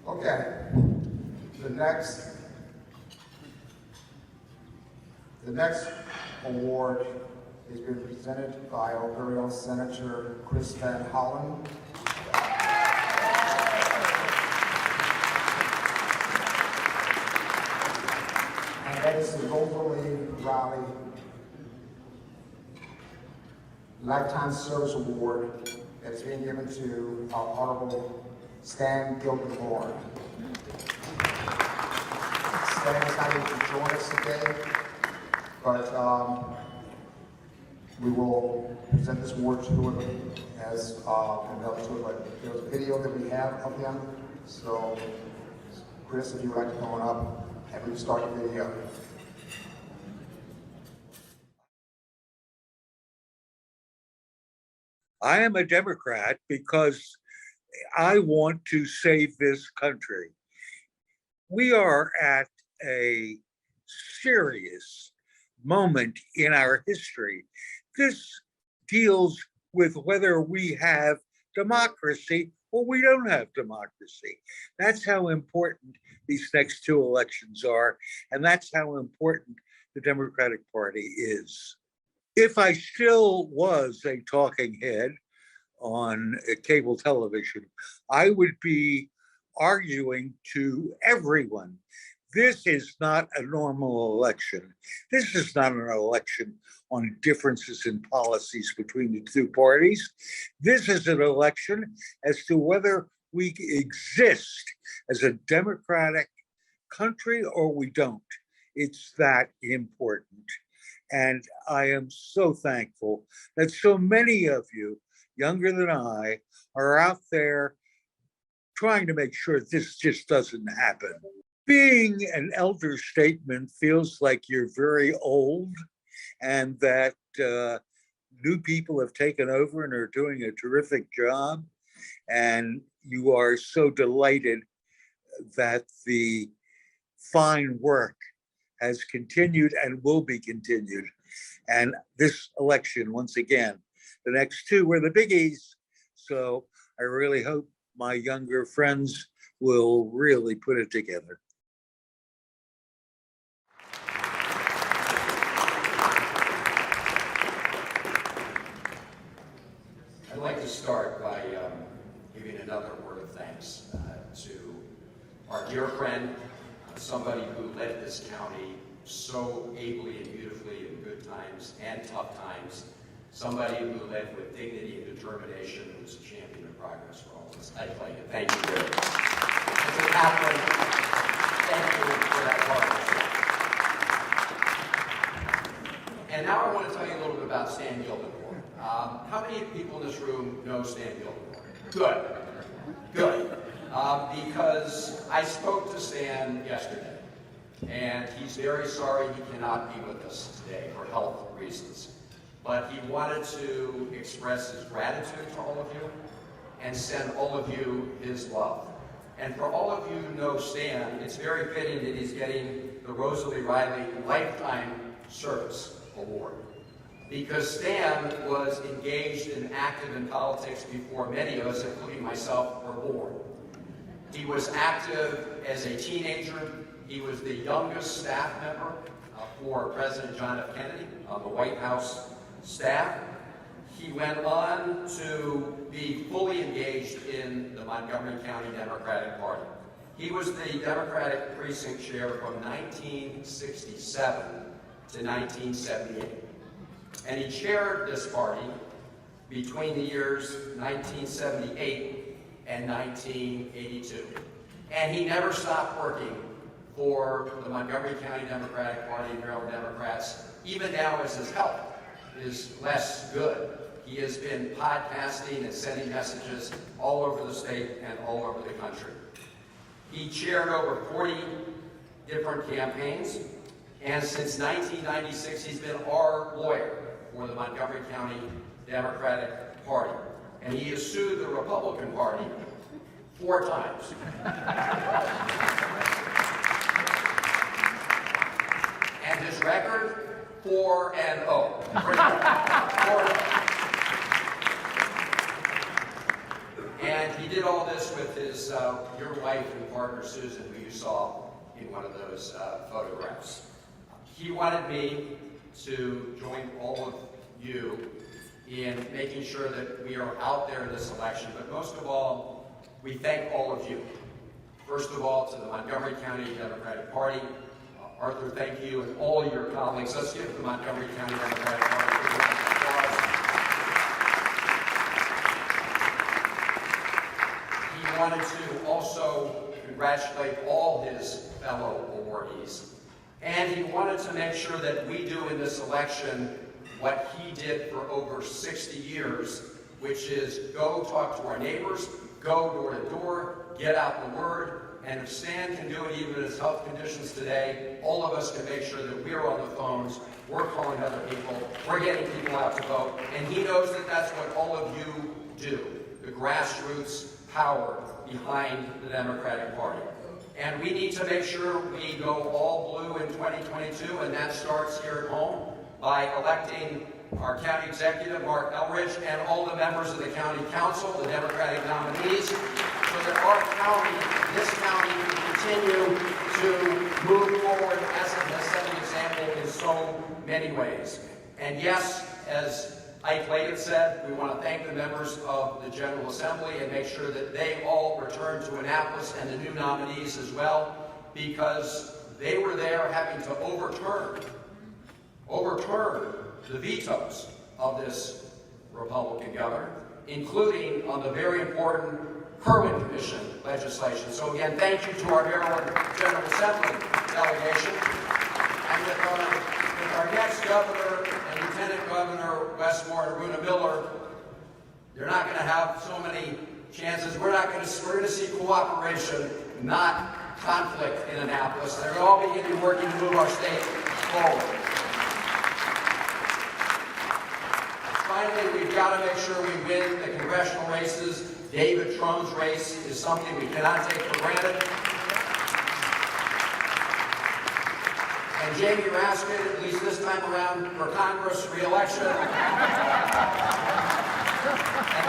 Okay, the next award is being presented by our very own Senator Chris Van Hollen. And that is the Montgomery Raleigh Lifetime Service Award that's being given to our Honorable Stan Gildenborn. Stan is not able to join us today, but we will present this award to him as but there's a video that we have of him. So, Chris, if you would like to come on up and we can start the video. I am a Democrat because I want to save this country. We are at a serious moment in our history. This deals with whether we have democracy or we don't have democracy. That's how important these next two elections are, and that's how important the Democratic Party is. If I still was a talking head on cable television, I would be arguing to everyone, this is not a normal election. This is not an election on differences in policies between the two parties. This is an election as to whether we exist as a democratic country or we don't. It's that important. And I am so thankful that so many of you, younger than I, are out there trying to make sure this just doesn't happen. Being an elder statesman feels like you're very old and that new people have taken over and are doing a terrific job. And you are so delighted that the fine work has continued and will be continued. And this election, once again, the next two were the biggies. So I really hope my younger friends will really put it together. I'd like to start by giving another word of thanks to our dear friend, somebody who led this county so ably and beautifully in good times and tough times, somebody who led with dignity and determination, and was a champion of progress for all of us. I'd like to thank you very much. And to Catherine, thank you for that partnership. And now I want to tell you a little bit about Stan Gildenborn. How many people in this room know Stan Gildenborn? Good, good. Because I spoke to Stan yesterday, and he's very sorry he cannot be with us today for health reasons. but he wanted to express his gratitude to all of you and send all of you his love. And for all of you who know Stan, it's very fitting that he's getting the Rosalie Riley Lifetime Service Award, because Stan was engaged and active in politics before many of us, including myself, were born. He was active as a teenager. He was the youngest staff member for President John F. Kennedy on the White House staff. He went on to be fully engaged in the Montgomery County Democratic Party. He was the Democratic precinct chair from 1967 to 1978. And he chaired this party between the years 1978 and 1982. And he never stopped working for the Montgomery County Democratic Party and Maryland Democrats, even now as his health is less good. He has been podcasting and sending messages all over the state and all over the country. He chaired over 40 different campaigns, and since 1996, he's been our lawyer for the Montgomery County Democratic Party. And he has sued the Republican Party 4 times. And his record, 4-0. 4-0. And he did all this with his, your wife and partner, Susan, who you saw in one of those photographs. He wanted me to join all of you in making sure that we are out there in this election, but most of all, we thank all of you. First of all, to the Montgomery County Democratic Party. Arthur, thank you, and all your colleagues. Let's give the Montgomery County Democratic Party a round of applause. He wanted to also congratulate all his fellow awardees. And he wanted to make sure that we do in this election what he did for over 60 years, which is go talk to our neighbors, go door to door, get out the word, and if Stan can do it even in his health conditions today, all of us can make sure that we're on the phones, we're calling other people, we're getting people out to vote, and he knows that that's what all of you do, the grassroots power behind the Democratic Party. And we need to make sure we go all blue in 2022, and that starts here at home by electing our county executive, Mark Elridge, and all the members of the county council, the Democratic nominees, so that our county, this county, can continue to move forward as an example in so many ways. And yes, as Ike Layton said, we want to thank the members of the General Assembly and make sure that they all return to Annapolis and the new nominees as well, because they were there having to overturn the vetoes of this Republican governor, including on the very important Kerwin Commission legislation. So again, thank you to our Maryland General Assembly delegation. And with our next governor and Lieutenant Governor Westmore and Runa Miller, they're not going to have so many chances. We're going to see cooperation, not conflict in Annapolis. They're all going to be working to move our state forward. Finally, we've got to make sure we win the congressional races. David Trum's race is something we cannot take for granted. And Jamie Raskin, at least this time around, for Congress re-election. And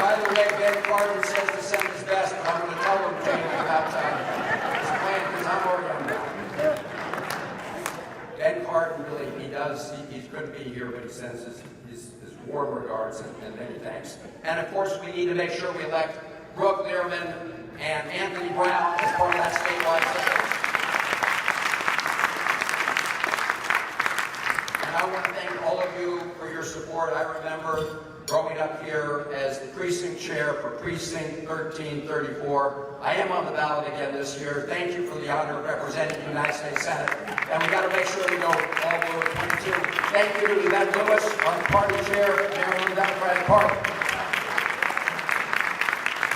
by the way, Ben Cardin says to send his best, but I'm going to tell him, Jamie, about his plan, because I'm working on that. Ben Cardin really, he couldn't be here, but he sends his warm regards and many thanks. And of course, we need to make sure we elect Brooke Learman and Anthony Brown as part of that statewide ticket. And I want to thank all of you for your support. I remember growing up here as the precinct chair for Precinct 1334. I am on the ballot again this year. Thank you for the honor of representing the United States Senate. And we got to make sure we go all blue at 22. Thank you to Yvette Lewis, our party chair of the Maryland Democratic Party.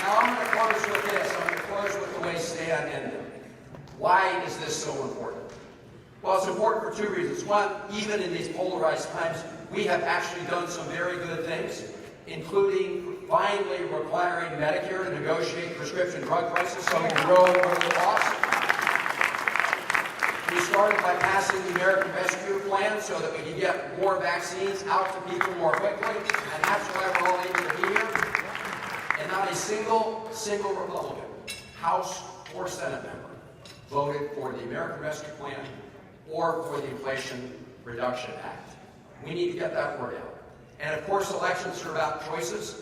Now I'm going to close with this. I'm going to close with the way Stan ended. Why is this so important? Well, it's important for 2 reasons. One, even in these polarized times, we have actually done some very good things, including finally requiring Medicare to negotiate prescription drug prices so we can lower the cost. We started by passing the American Rescue Plan so that we can get more vaccines out to people more quickly, and that's why we're all able to be here. And not a single Republican, House or Senate member, voted for the American Rescue Plan or for the Inflation Reduction Act. We need to get that word out. And of course, elections are about choices,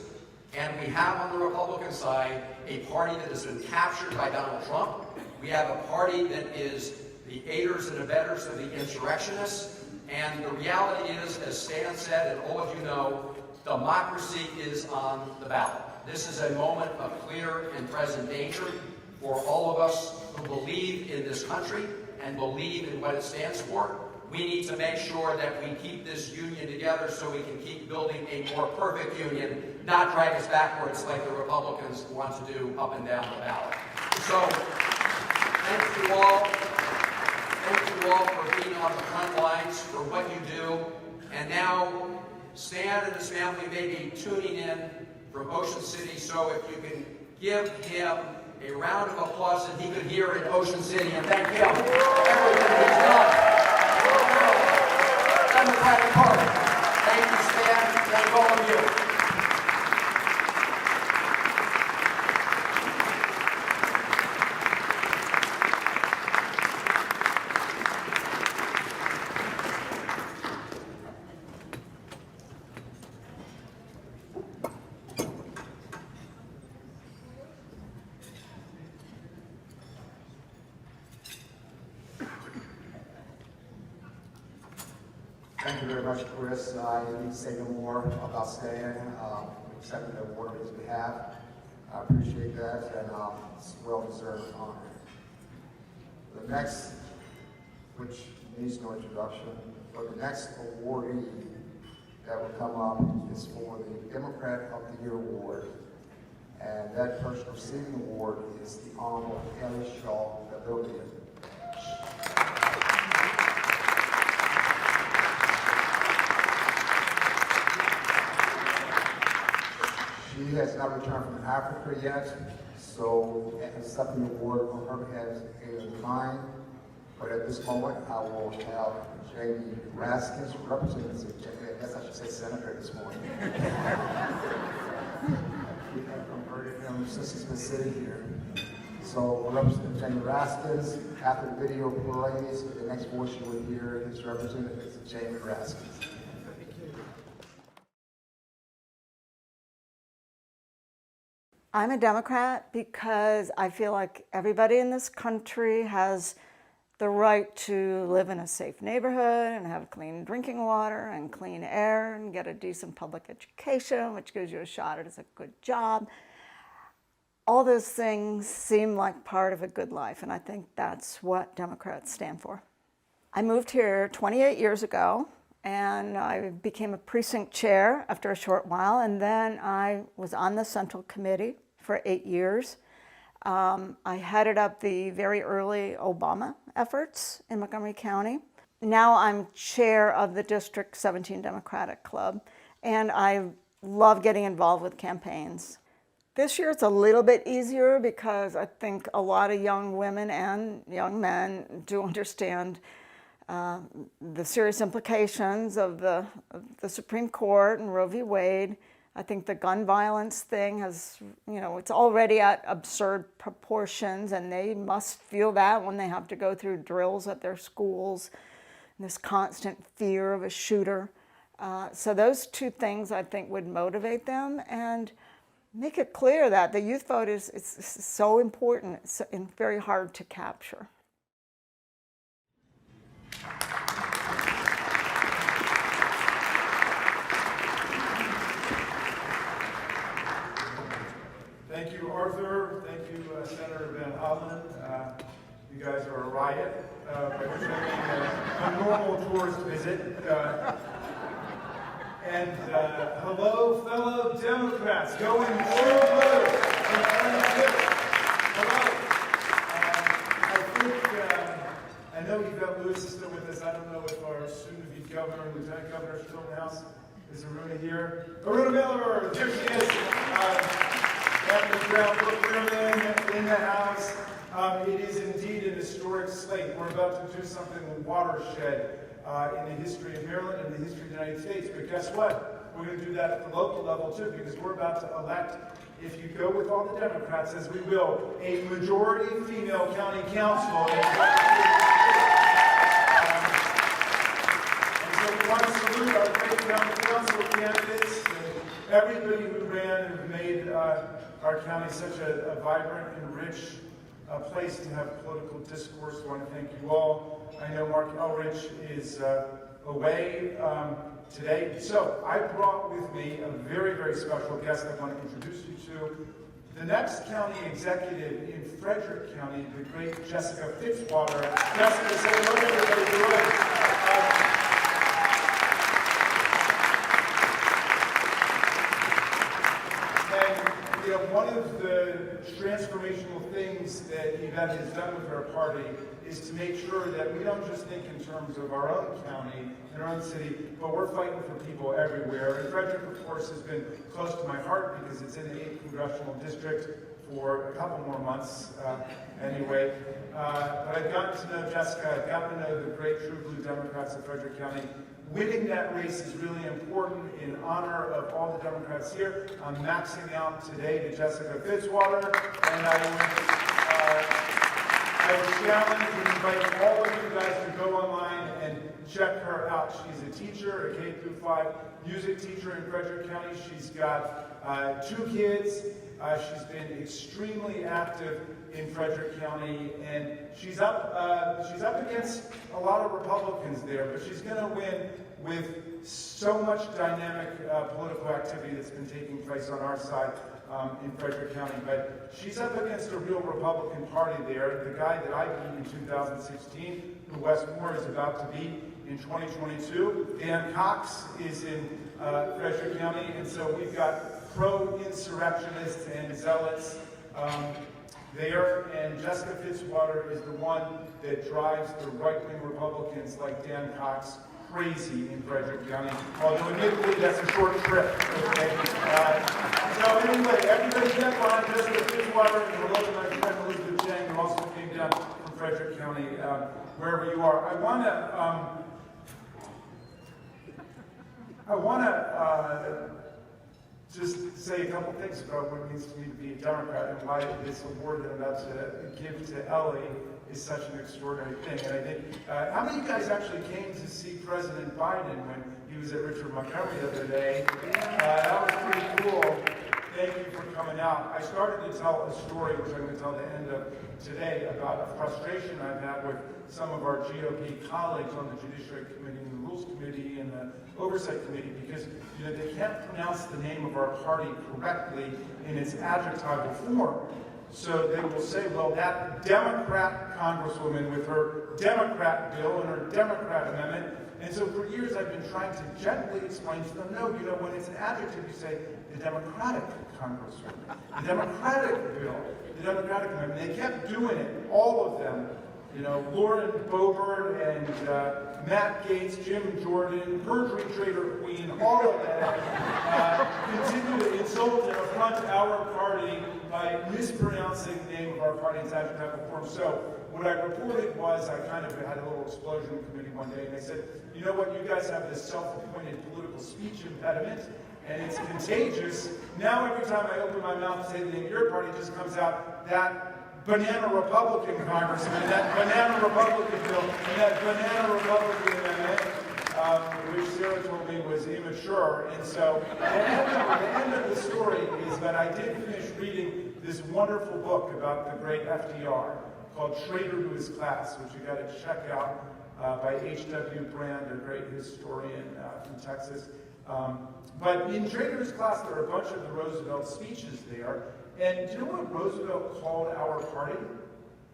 and we have on the Republican side a party that has been captured by Donald Trump. We have a party that is the aiders and abettors of the insurrectionists, and the reality is, as Stan said, and all of you know, democracy is on the ballot. This is a moment of clear and present danger for all of us who believe in this country and believe in what it stands for. We need to make sure that we keep this union together so we can keep building a more perfect union, not drag us backwards like the Republicans want to do up and down the ballot. So, thank you all. Thank you all for being on the front lines, for what you do. And now, Stan and his family may be tuning in from Ocean City, so if you can give him a round of applause that he could hear in Ocean City, and thank him for everything he's done. Democratic Party. Thank you, Stan. Thank all of you. Thank you very much, Chris. I need to say no more about Stan. Accepting the award on his behalf. I appreciate that, and it's a well-deserved honor. The next, which needs no introduction, but the next awardee that will come up is for the Democrat of the Year Award. And that person receiving the award is the Honorable Kelly Shaw Pavilion. She has not returned from Africa yet, so accepting the award on her behalf is fine. But at this moment, I will have Jamie Raskins, representative, I guess I should say senator this morning. We have converted him since he's been sitting here. So Representative Jamie Raskins, after the video plays, the next voice you will hear is Representative Jamie Raskins. I'm a Democrat because I feel like everybody in this country has the right to live in a safe neighborhood and have clean drinking water and clean air and get a decent public education, which gives you a shot at a good job. All those things seem like part of a good life, and I think that's what Democrats stand for. I moved here 28 years ago, and I became a precinct chair after a short while, and then I was on the Central Committee for 8 years. I headed up the very early Obama efforts in Montgomery County. Now I'm chair of the District 17 Democratic Club, and I love getting involved with campaigns. This year it's a little bit easier because I think a lot of young women and young men do understand the serious implications of the Supreme Court and Roe v. Wade. I think the gun violence thing has, it's already at absurd proportions, and they must feel that when they have to go through drills at their schools, and this constant fear of a shooter. So those two things I think would motivate them and make it clear that the youth vote is so important and very hard to capture. Thank you, Arthur. Thank you, Senator Van Hollen. You guys are a riot, representing a normal tourist visit. And hello, fellow Democrats, going all blue. Hello. I think, I know you've got Lewis is still with us. I don't know if our soon-to-be governor and lieutenant governor still in the house. Is Aruna here? Aruna Miller, there she is. Anthony Brown, Brooke Bierman in the house. It is indeed an historic slate. We're about to do something watershed in the history of Maryland and the history of the United States. But guess what? We're going to do that at the local level too, because we're about to elect, if you go with all the Democrats, as we will, a majority female county council. And so we want to salute our great county council candidates and everybody who ran and who made our county such a vibrant and rich place to have political discourse. I want to thank you all. I know Mark Elrich is away today. So I brought with me a very, very special guest I want to introduce you to. The next county executive in Frederick County, the great Jessica Fitzwater. Jessica, say hello to everybody. You know, one of the transformational things that Yvette has done with our party is to make sure that we don't just think in terms of our own county and our own city, but we're fighting for people everywhere. And Frederick, of course, has been close to my heart because it's in the 8th Congressional District for a couple more months anyway. But I've gotten to know Jessica, I've gotten to know the great true blue Democrats of Frederick County. Winning that race is really important in honor of all the Democrats here. I'm maxing out today to Jessica Fitzwater, and I would challenge and invite all of you guys to go online and check her out. She's a teacher, a K-5 music teacher in Frederick County. She's got 2 kids. She's been extremely active in Frederick County, and she's up against a lot of Republicans there, but she's going to win with so much dynamic political activity that's been taking place on our side in Frederick County. But she's up against a real Republican party there. The guy that I beat in 2016, who Wes Moore is about to beat in 2022. Dan Cox is in Frederick County, and so we've got pro-insurrectionists and zealots there, and Jessica Fitzwater is the one that drives the right-wing Republicans like Dan Cox crazy in Frederick County, although admittedly that's a short trip. Okay? So anyway, everybody get behind Jessica Fitzwater and hello to my friend Elizabeth Chang, who also came down from Frederick County, wherever you are. I want to just say a couple things about what it means to me to be a Democrat and why this award that I'm about to give to Ellie is such an extraordinary thing. And I think, how many of you guys actually came to see President Biden when he was at Richard Montgomery the other day? That was pretty cool. Thank you for coming out. I started to tell a story, which I'm going to tell at the end of today, about a frustration I've had with some of our GOP colleagues on the Judiciary Committee and the Rules Committee and the Oversight Committee, because they can't pronounce the name of our party correctly in its adjectival form. So they will say, well, that Democrat Congresswoman with her Democrat bill and her Democrat amendment. And so for years I've been trying to gently explain to them, no, when it's an adjective, you say the Democratic Congresswoman, the Democratic bill, the Democratic amendment. They kept doing it, all of them. Lauren Boebert and Matt Gaetz, Jim Jordan, perjury trader queen, all of that continue to insult and affront our party by mispronouncing the name of our party in its adjectival form. So what I reported was I kind of had a little explosion in committee one day, and they said, you know what, you guys have this self-appointed political speech impediment, and it's contagious. Now every time I open my mouth to say the name of your party, it just comes out that banana Republican congressman, that banana Republican bill, and that banana Republican amendment, which Sarah told me was immature. And so the end of the story is that I did finish reading this wonderful book about the great FDR called Traitor to His Class, which you got to check out by H.W. Brand, a great historian from Texas. But in Traitor to His Class, there are a bunch of the Roosevelt speeches there. And do you know what Roosevelt called our party?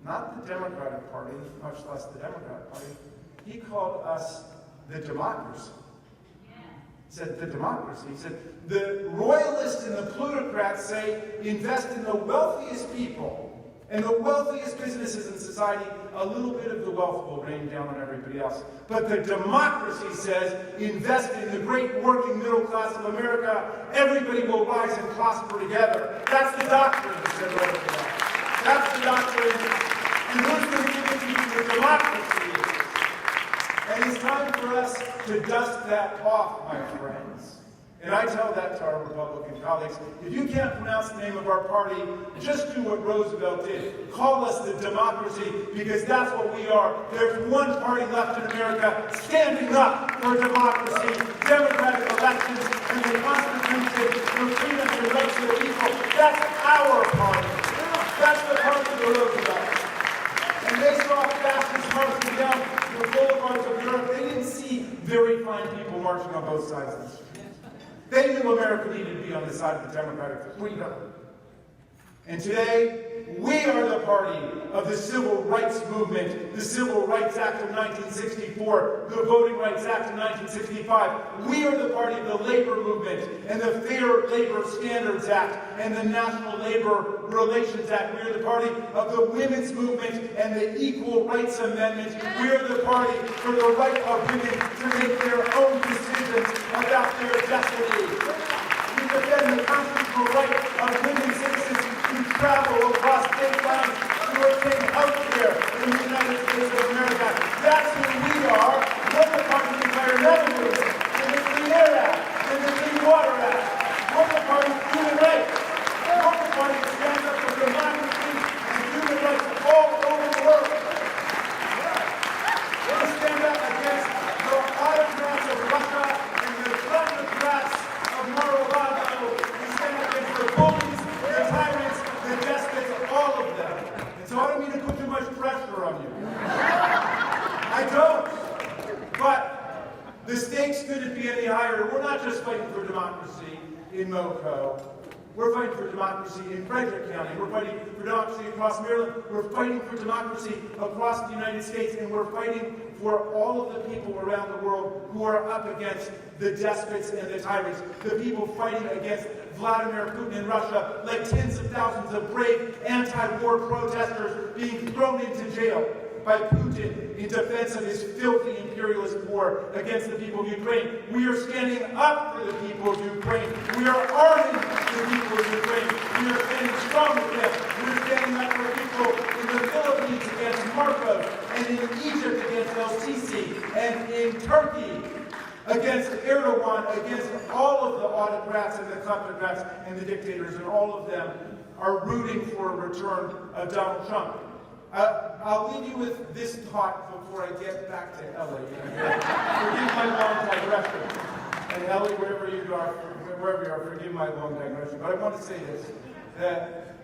Not the Democratic Party, much less the Democratic Party. He called us the democracy. He said, the democracy. He said, the royalists and the plutocrats say invest in the wealthiest people and the wealthiest businesses in society a little bit of the wealth will rain down on everybody else. But the democracy says, invest in the great working middle class of America, everybody will rise and prosper together. That's the doctrine, said Roosevelt. That's the doctrine. And who's going to give it to you? The democracy. And it's time for us to dust that off, my friends. And I tell that to our Republican colleagues. If you can't pronounce the name of our party, just do what Roosevelt did. Call us the democracy, because that's what we are. There's one party left in America standing up for democracy, democratic elections, and the Constitution for freedom and rights of the people. That's our party. That's the party of Roosevelt. And they saw fascists marching down the boulevards of Europe. They didn't see very fine people marching on both sides of the street. They knew America needed to be on the side of the democratic freedom. And today, we are the party of the Civil Rights Movement, the Civil Rights Act of 1964, the Voting Rights Act of 1965. We are the party of the labor movement and the Fair Labor Standards Act and the National Labor Relations Act. We are the party of the women's movement and the Equal Rights Amendment. We are the party for the right of women to make their own decisions about their destiny. We defend the constitutional right of women citizens to travel across state lines to obtain health care in the United States of America. That's who we are. We're the party of environmental movement, and the Clean Air Act, and the Clean Water Act. We're the party of human rights. We're the party that stands up for democracy and human rights all over the world. We stand up against the autocrats of Russia and the kleptocrats of Mar-a-Lago. We stand up against the bullies, the tyrants, the despots, all of them. And so I don't mean to put too much pressure on you. I don't. But the stakes couldn't be any higher. We're not just fighting for democracy in MoCo. We're fighting for democracy in Frederick County. We're fighting for democracy across Maryland. We're fighting for democracy across the United States. And we're fighting for all of the people around the world who are up against the despots and the tyrants. The people fighting against Vladimir Putin in Russia, like tens of thousands of brave anti-war protesters being thrown into jail by Putin in defense of his filthy imperialist war against the people of Ukraine. We are standing up for the people of Ukraine. We are arming the people of Ukraine. We are standing strong with them. We are standing up for people in the Philippines against Marcos, and in Egypt against El-Sisi, and in Turkey against Erdogan, against all of the autocrats and the kleptocrats and the dictators, and all of them are rooting for a return of Donald Trump. I'll leave you with this thought before I get back to Ellie. Forgive my long digression. And Ellie, wherever you are, forgive my long digression. But I want to say this, that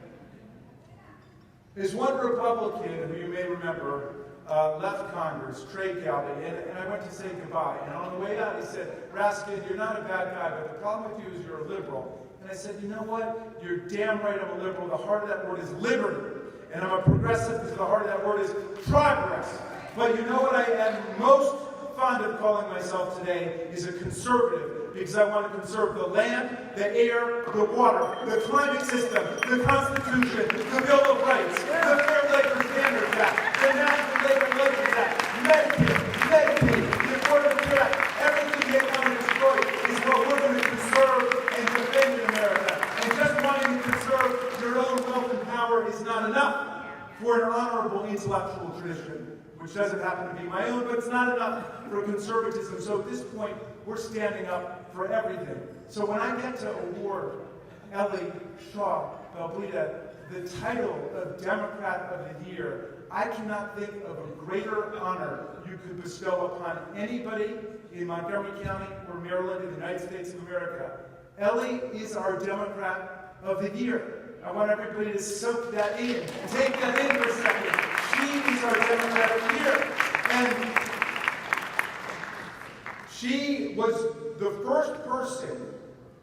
there's one Republican who you may remember left Congress, Trey Gala, and I went to say goodbye. And on the way out, he said, Raskin, you're not a bad guy, but the problem with you is you're a liberal. And I said, you know what? You're damn right I'm a liberal. The heart of that word is liberty. And I'm a progressive because the heart of that word is progress. But you know what I am most fond of calling myself today is a conservative, because I want to conserve the land, the air, the water, the climate system, the Constitution, the Bill of Rights, the Fair Labor Standards Act, the National Labor Relations Act, Medicaid, the Affordable Care Act. Everything they want to destroy is what we're going to conserve and defend in America. And just wanting to conserve your own wealth and power is not enough for an honorable intellectual tradition, which doesn't happen to be my own, but it's not enough for conservatism. So at this point, we're standing up for everything. So when I get to award Ellie Shaw Belblita the title of Democrat of the Year, I cannot think of a greater honor you could bestow upon anybody in Montgomery County or Maryland in the United States of America. Ellie is our Democrat of the Year. I want everybody to soak that in. Take that in for a second. She is our Democrat of the Year. And she was the first person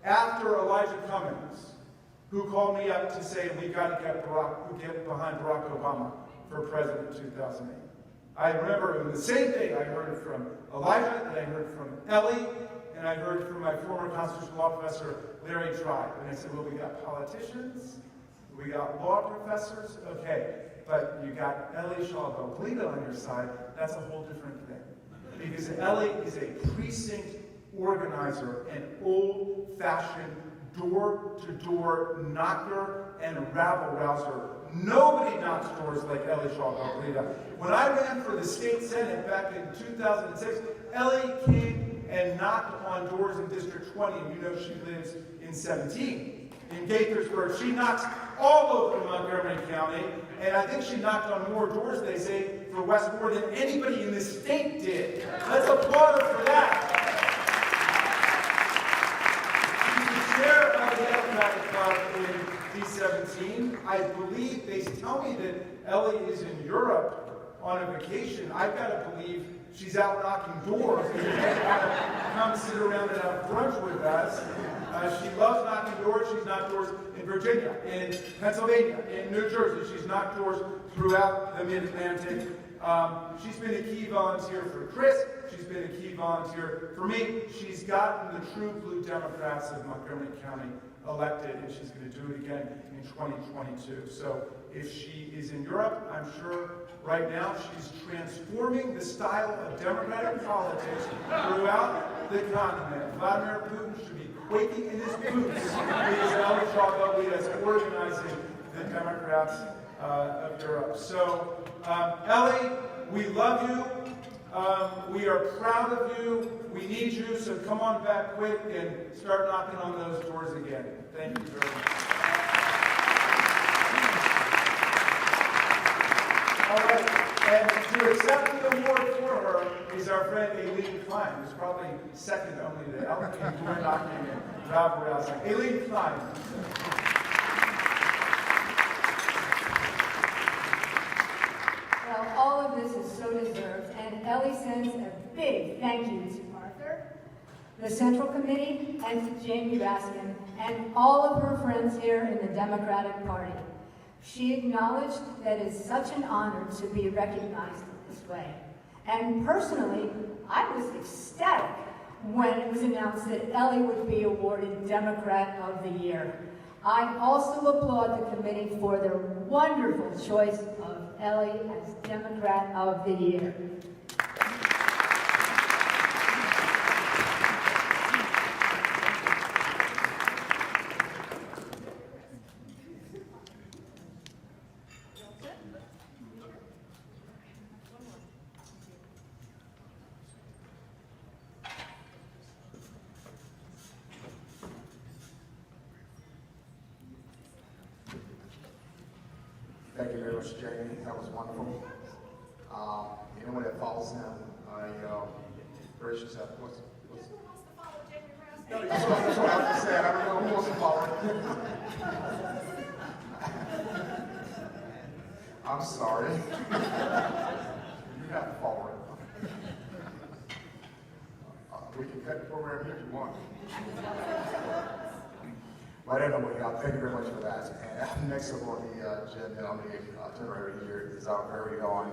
after Elijah Cummings who called me up to say, we got to get behind Barack Obama for president in 2008. I remember it was the same day I heard it from Elijah, and I heard from Ellie, and I heard from my former constitutional law professor, Larry Tribe. And I said, well, we got politicians, we got law professors, okay. but you got Ellie Shaw Belglita on your side, that's a whole different thing. Because Ellie is a precinct organizer, an old-fashioned door-to-door knocker and rabble-rouser. Nobody knocks doors like Ellie Shaw Belglita. When I ran for the state senate back in 2006, Ellie came and knocked on doors in District 20, and you know she lives in 17, in Gaithersburg. She knocks all over Montgomery County, and I think she knocked on more doors, they say, for Westmore than anybody in the state did. Let's applaud her for that. She's the chair of the Democratic Club in D17. I believe, they tell me that Ellie is in Europe on a vacation. I've got to believe she's out knocking doors. She doesn't want to come sit around and have brunch with us. She loves knocking doors. She's knocked doors in Virginia, in Pennsylvania, in New Jersey. She's knocked doors throughout the Mid-Atlantic. She's been a key volunteer for Chris. She's been a key volunteer for me. She's gotten the true blue Democrats of Montgomery County elected, and she's going to do it again in 2022. So if she is in Europe, I'm sure right now she's transforming the style of Democratic politics throughout the continent. Vladimir Putin should be quaking in his boots because Ellie Shaw Belglita is organizing the Democrats of Europe. So, Ellie, we love you. We are proud of you. We need you, so come on back quick and start knocking on those doors again. Thank you very much. All right, and to accept the award for her is our friend Aileen Klein, who's probably second only to Ellen in door knocking and rabble rousing. Aileen Klein. Well, all of this is so deserved, and Ellie sends a big thank you to Arthur, the Central Committee, and to Jamie Raskin, and all of her friends here in the Democratic Party. She acknowledged that it's such an honor to be recognized this way. And personally, I was ecstatic when it was announced that Ellie would be awarded Democrat of the Year. I also applaud the committee for their wonderful choice of Ellie as Democrat of the Year. Thank you very much, Jamie. That was wonderful. Anyone that follows him, I gracious have what's no, that's what I was just saying. I don't know who wants to follow him. I'm sorry. You have to follow him. We can cut the program here if you want. But anyway, thank you very much for that. And next up on the agenda, on the itinerary here, is our very own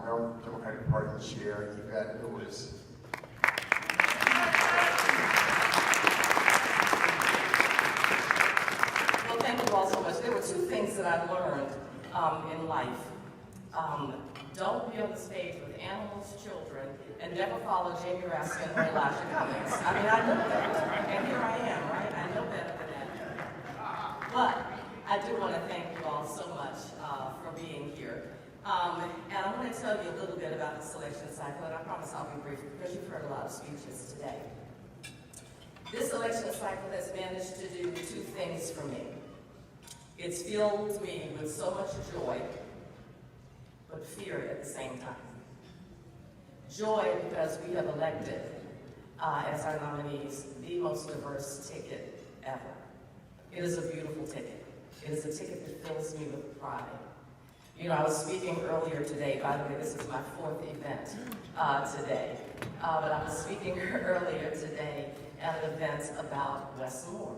Maryland Democratic Party Chair, Yvette Lewis. Well, thank you all so much. There were two things that I learned in life. Don't be on the stage with animals, children, and never follow Jamie Raskin or Elijah Cummings. I mean, I know that, and here I am, right? I know better than that. But I do want to thank you all so much for being here. And I want to tell you a little bit about the selection cycle, and I promise I'll be brief because you've heard a lot of speeches today. This election cycle has managed to do two things for me. It's filled me with so much joy, but fear at the same time. Joy because we have elected as our nominees the most diverse ticket ever. It is a beautiful ticket. It is a ticket that fills me with pride. You know, I was speaking earlier today, by the way, this is my fourth event today, but I was speaking earlier today at an event about Westmore.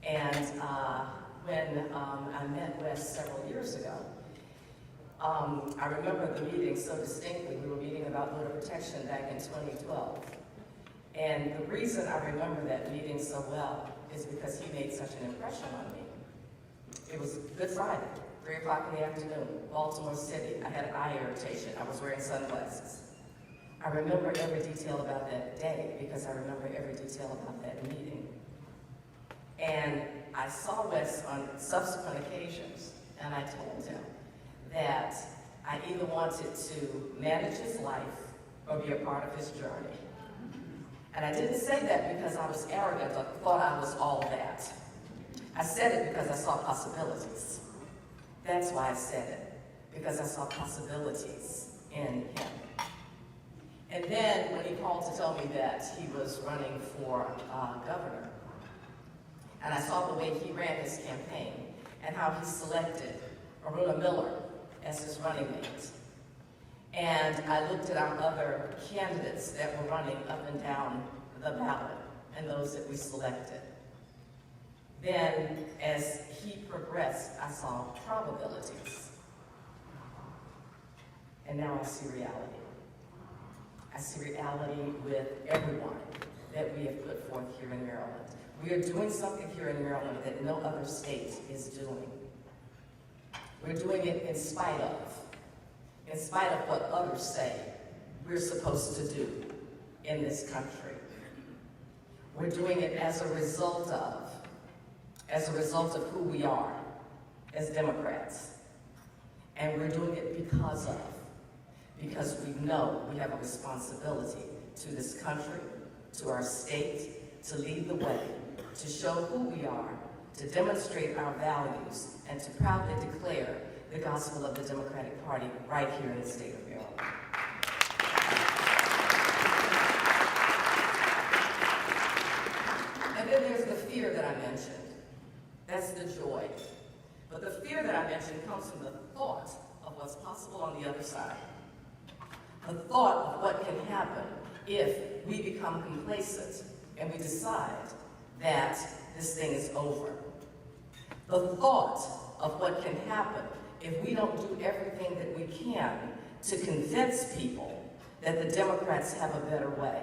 And when I met Wes several years ago, I remember the meeting so distinctly. We were meeting about voter protection back in 2012. And the reason I remember that meeting so well is because he made such an impression on me. It was Good Friday. 3 o'clock in the afternoon, Baltimore City. I had an eye irritation. I was wearing sunglasses. I remember every detail about that day because I remember every detail about that meeting. And I saw Wes on subsequent occasions, and I told him that I either wanted to manage his life or be a part of his journey. And I didn't say that because I was arrogant or thought I was all that. I said it because I saw possibilities. That's why I said it, because I saw possibilities in him. And then when he called to tell me that he was running for governor, and I saw the way he ran his campaign and how he selected Aruna Miller as his running mate. And I looked at our other candidates that were running up and down the ballot and those that we selected. Then, as he progressed, I saw probabilities. And now I see reality. I see reality with everyone that we have put forth here in Maryland. We are doing something here in Maryland that no other state is doing. We're doing it in spite of what others say we're supposed to do in this country. We're doing it as a result of who we are as Democrats. And we're doing it because we know we have a responsibility to this country, to our state, to lead the way, to show who we are, to demonstrate our values, and to proudly declare the gospel of the Democratic Party right here in the state of Maryland. And then there's the fear that I mentioned. That's the joy. But the fear that I mentioned comes from the thought of what's possible on the other side. The thought of what can happen if we become complacent and we decide that this thing is over. The thought of what can happen if we don't do everything that we can to convince people that the Democrats have a better way.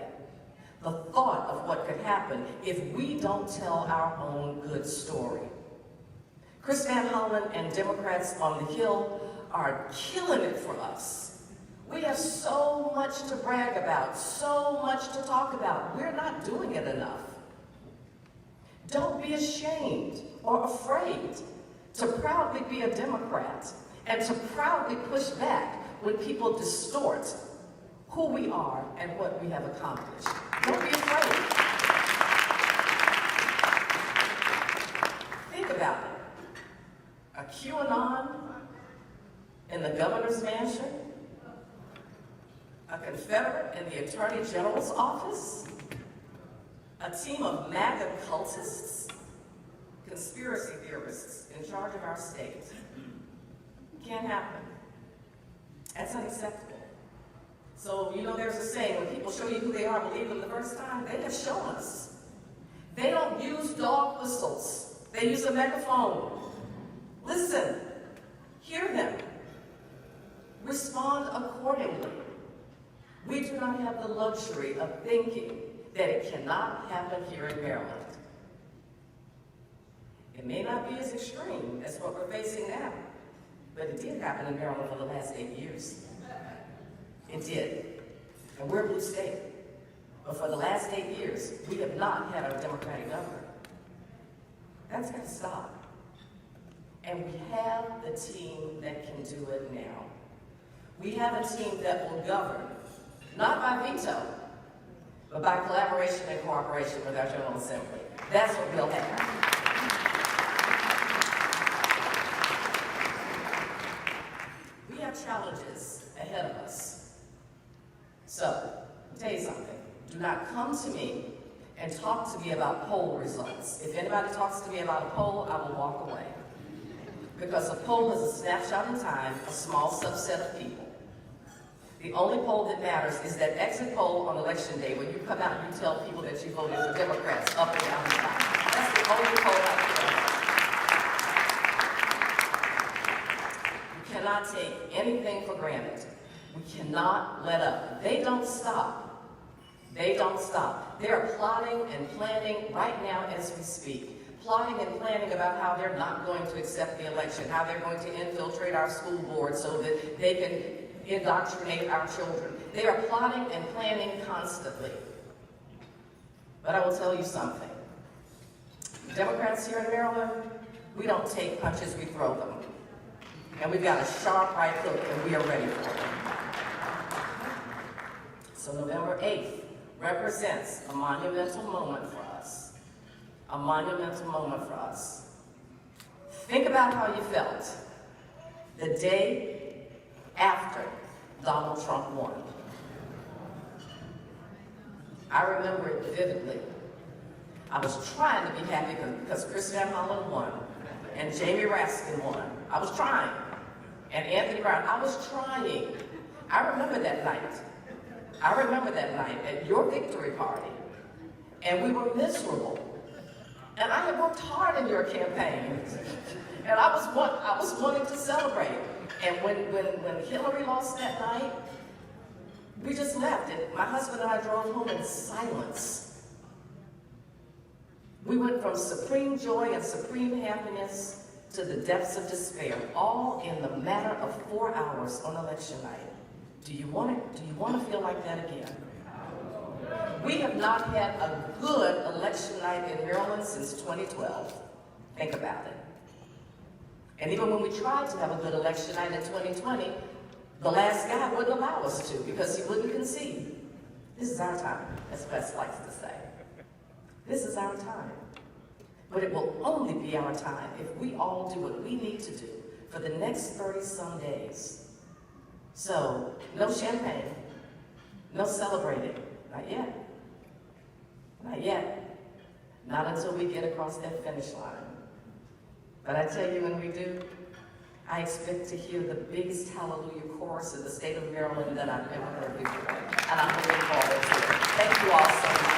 The thought of what could happen if we don't tell our own good story. Chris Van Hollen and Democrats on the Hill are killing it for us. We have so much to brag about, so much to talk about. We're not doing it enough. Don't be ashamed or afraid to proudly be a Democrat and to proudly push back when people distort who we are and what we have accomplished. Don't be afraid. Think about it. A QAnon in the governor's mansion, a Confederate in the Attorney General's office, a team of MAGA cultists, conspiracy theorists in charge of our state. Can't happen. That's unacceptable. So, you know, there's a saying, when people show you who they are, believe them the first time. They have shown us. They don't use dog whistles. They use a megaphone. Listen. Hear them. Respond accordingly. We do not have the luxury of thinking that it cannot happen here in Maryland. It may not be as extreme as what we're facing now, but it did happen in Maryland for the last 8 years. It did. And we're a blue state. But for the last 8 years, we have not had a Democratic governor. That's got to stop. And we have the team that can do it now. We have a team that will govern, not by veto, but by collaboration and cooperation with our General Assembly. That's what we'll have. We have challenges ahead of us. So, I'll tell you something. Do not come to me and talk to me about poll results. If anybody talks to me about a poll, I will walk away. Because a poll is a snapshot in time, a small subset of people. The only poll that matters is that exit poll on election day when you come out and you tell people that you voted for Democrats up and down the line. That's the only poll I care about. You cannot take anything for granted. We cannot let up. They don't stop. They don't stop. They are plotting and planning right now as we speak. plotting and planning about how they're not going to accept the election, how they're going to infiltrate our school board so that they can indoctrinate our children. They are plotting and planning constantly. But I will tell you something. Democrats here in Maryland, we don't take punches, we throw them. And we've got a sharp right hook, and we are ready for them. So November 8th represents a monumental moment for us. A monumental moment for us. Think about how you felt the day after Donald Trump won. I remember it vividly. I was trying to be happy because Christian Holland won and Jamie Raskin won. I was trying. And Anthony Brown, I was trying. I remember that night. I remember that night at your victory party. And we were miserable. And I had worked hard in your campaign. And I was wanting to celebrate. And when Hillary lost that night, we just left it. My husband and I drove home in silence. We went from supreme joy and supreme happiness to the depths of despair, all in the matter of 4 hours on election night. Do you want it? Do you want to feel like that again? We have not had a good election night in Maryland since 2012. Think about it. And even when we tried to have a good election night in 2020, the last guy wouldn't allow us to because he wouldn't concede. This is our time, as Bess likes to say. This is our time. But it will only be our time if we all do what we need to do for the next 30-some days. So, no champagne, no celebrating, not yet. Not yet. Not until we get across that finish line. But I tell you, when we do, I expect to hear the biggest hallelujah chorus in the state of Maryland that I've ever heard before. And I'm looking forward to it. Thank you all so much.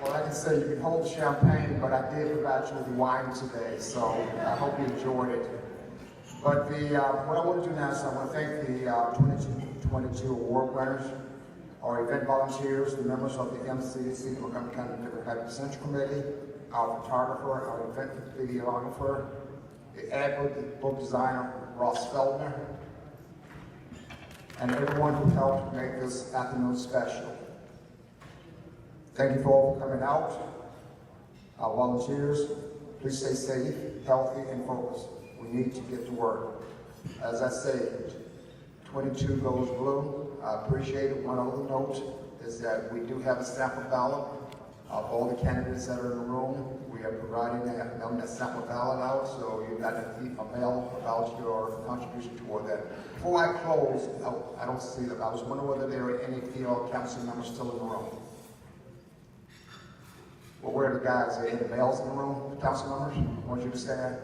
Well, I can say you can hold champagne, but I did provide you with wine today, so I hope you enjoyed it. But what I want to do now is I want to thank the 2022 award winners, our event volunteers, the members of the MCC, Montgomery County Democratic Central Committee, our photographer, our event videographer, the ad book designer, Ross Feldner, and everyone who helped make this afternoon special. Thank you for all for coming out. Our volunteers, please stay safe, healthy, and focused. We need to get to work. As I said, 22 goes blue. I appreciate it. One other note is that we do have a sample ballot of all the candidates that are in the room. We are providing that sample ballot out, so you've got to mail about your contribution toward that. Before I close, I don't see them. I was wondering whether there are any field council members still in the room. Well, where are the guys? Are any males in the room, council members? I want you to stand.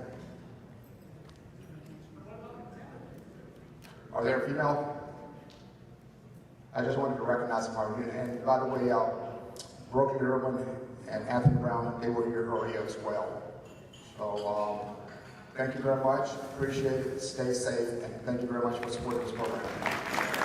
Are there female? I just wanted to recognize them. And by the way, Brooke Irwin and Anthony Brown, they were here earlier as well. So thank you very much. Appreciate it. Stay safe. And thank you very much for supporting this program.